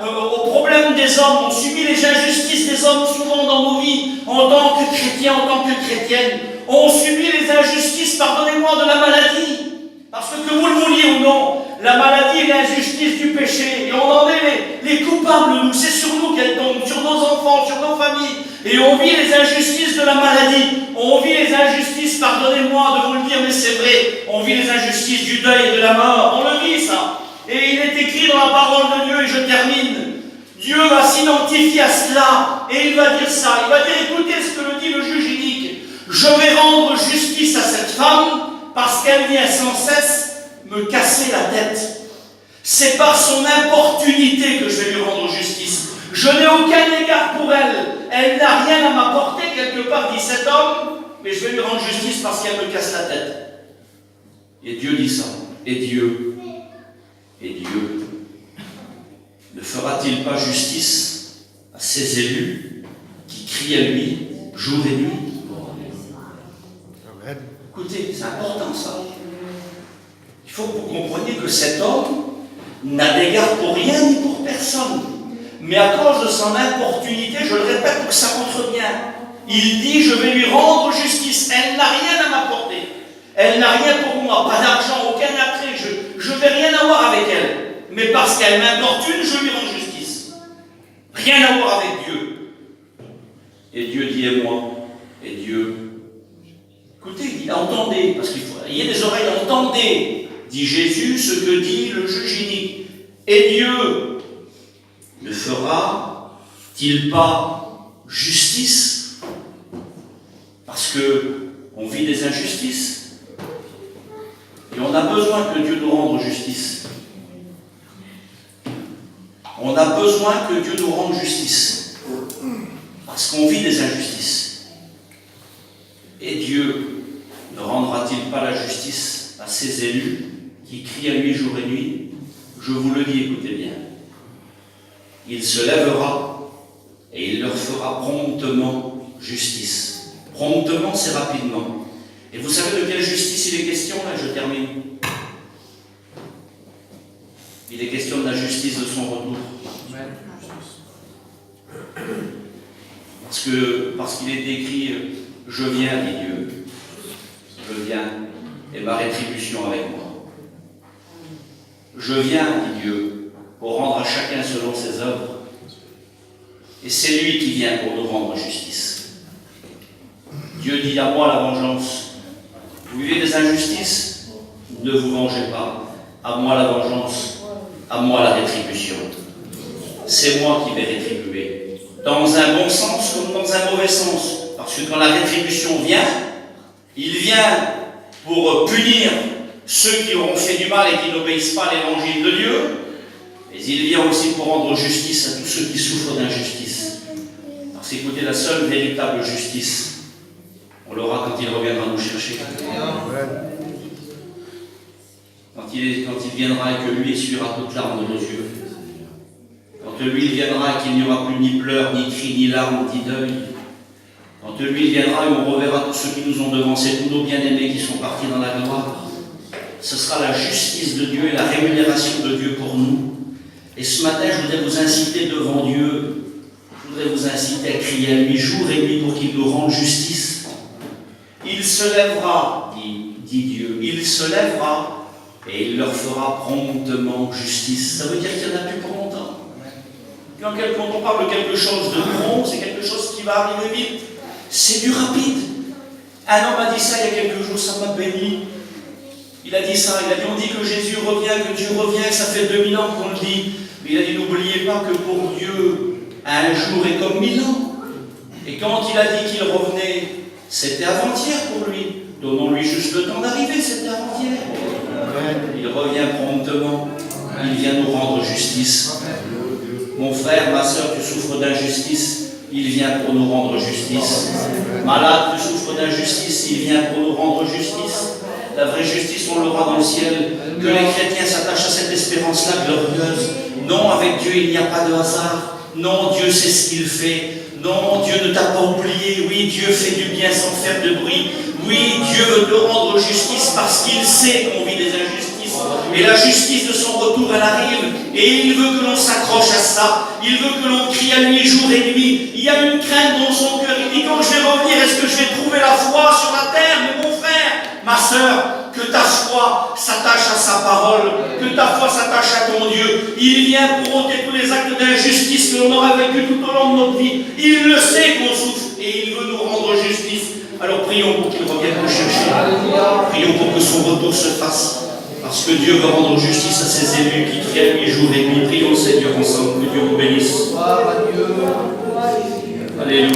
aux problèmes des hommes. On subit les injustices des hommes souvent dans nos vies en tant que chrétiens, en tant que chrétiennes. On subit les injustices, pardonnez-moi, de la maladie. Parce que vous le vouliez ou non, la maladie est l'injustice du péché. Et on en est les coupables, nous. C'est sur nous qu'elle tombe, sur nos enfants, sur nos familles. Et on vit les injustices de la maladie. On vit les injustices, pardonnez-moi de vous le dire, mais c'est vrai. On vit les injustices du deuil et de la mort. On le vit, ça. Et il est écrit dans la parole de Dieu, et je termine, Dieu va s'identifier à cela, et il va dire ça, il va dire, écoutez ce que le dit le juge inique, je vais rendre justice à cette femme, parce qu'elle vient sans cesse me casser la tête. C'est par son importunité que je vais lui rendre justice. Je n'ai aucun égard pour elle, elle n'a rien à m'apporter, quelque part, dit cet homme, mais je vais lui rendre justice parce qu'elle me casse la tête. Et Dieu dit ça, et Dieu ne fera-t-il pas justice à ses élus qui crient à lui jour et nuit? Amen. Écoutez, c'est important ça. compreniez que cet homme n'a d'égard pour rien ni pour personne. Mais à cause de son importunité, je le répète pour que ça montre bien, il dit, je vais lui rendre justice. Elle n'a rien à m'apporter. Elle n'a rien pour moi, pas d'argent, aucun attrait. Je ne vais rien avoir avec elle. Mais parce qu'elle m'importune, je lui rends justice. Rien à voir avec Dieu. Et Dieu dit, et moi, et Dieu. Écoutez, il dit, entendez, parce qu'il faut ayez des oreilles, entendez, dit Jésus, ce que dit le juge inique. Et Dieu ne fera-t-il pas justice? Parce que on vit des injustices. Et on a besoin que Dieu nous rende justice. On a besoin que Dieu nous rende justice. Parce qu'on vit des injustices. Et Dieu ne rendra-t-il pas la justice à ses élus qui crient à lui jour et nuit? Je vous le dis, écoutez bien. Il se lèvera et il leur fera promptement justice. Promptement, c'est rapidement. Et vous savez de quelle justice il est question? Là, je termine. Il est question de la justice de son retour. Parce qu'il est écrit, je viens, dit Dieu. Je viens, et ma rétribution avec moi. Je viens, dit Dieu, pour rendre à chacun selon ses œuvres. Et c'est lui qui vient pour nous rendre justice. Dieu dit, à moi la vengeance. Vous vivez des injustices? Ne vous vengez pas. À moi la vengeance, à moi la rétribution. C'est moi qui vais rétribuer. Dans un bon sens comme dans un mauvais sens. Parce que quand la rétribution vient, il vient pour punir ceux qui auront fait du mal et qui n'obéissent pas à l'évangile de Dieu. Mais il vient aussi pour rendre justice à tous ceux qui souffrent d'injustice. Parce qu'écoutez, la seule véritable justice, on l'aura quand il reviendra nous chercher. Quand il viendra et que lui essuiera toute larme de nos yeux. Quand lui il viendra et qu'il n'y aura plus ni pleurs, ni cris, ni larmes, ni deuil. Quand lui il viendra et on reverra tous ceux qui nous ont devancés, tous nos bien-aimés qui sont partis dans la gloire. Ce sera la justice de Dieu et la rémunération de Dieu pour nous. Et ce matin, je voudrais vous inciter devant Dieu, je voudrais vous inciter à crier à lui jour et nuit pour qu'il nous rende justice. Il se lèvera, dit Dieu, il se lèvera et il leur fera promptement justice. Ça veut dire qu'il n'y en a plus pour longtemps. Quand on parle de quelque chose de prompt, c'est quelque chose qui va arriver vite. C'est du rapide. Un homme a dit ça il y a quelques jours, ça m'a béni. Il a dit ça, il a dit, on dit que Jésus revient, que Dieu revient, que ça fait 2000 ans qu'on le dit. Mais il a dit, n'oubliez pas que pour Dieu, un jour est comme 1000 ans. Et quand il a dit qu'il revenait, c'était avant-hier pour lui. Donnons-lui juste le temps d'arriver, c'était avant-hier. Il revient promptement, il vient nous rendre justice. Mon frère, ma soeur, tu souffres d'injustice, il vient pour nous rendre justice. Malade, tu souffres d'injustice, il vient pour nous rendre justice. La vraie justice, on l'aura dans le ciel. Que les chrétiens s'attachent à cette espérance-là glorieuse. Non, avec Dieu, il n'y a pas de hasard. Non, Dieu sait ce qu'il fait. Non, Dieu ne t'a pas oublié. Oui, Dieu fait du bien sans faire de bruit. Oui, Dieu veut te rendre justice parce qu'il sait qu'on vit des injustices. Et la justice de son retour, elle arrive. Et il veut que l'on s'accroche à ça. Il veut que l'on crie à lui jour et nuit. Il y a une crainte dans son cœur. Il dit, quand je vais revenir, est-ce que je vais trouver la foi sur la terre? Mais mon frère, ma sœur, que ta foi s'attache à sa parole, que ta foi s'attache à ton Dieu. Il vient pour ôter tous les actes d'injustice que l'on aura vécu tout au long de notre vie. Il le sait qu'on souffre et il veut nous rendre justice. Alors prions pour qu'il revienne nous chercher. Prions pour que son retour se fasse. Parce que Dieu veut rendre justice à ses élus qui crient à lui jour et nuit. Prions le Seigneur ensemble, que Dieu vous bénisse. Alléluia.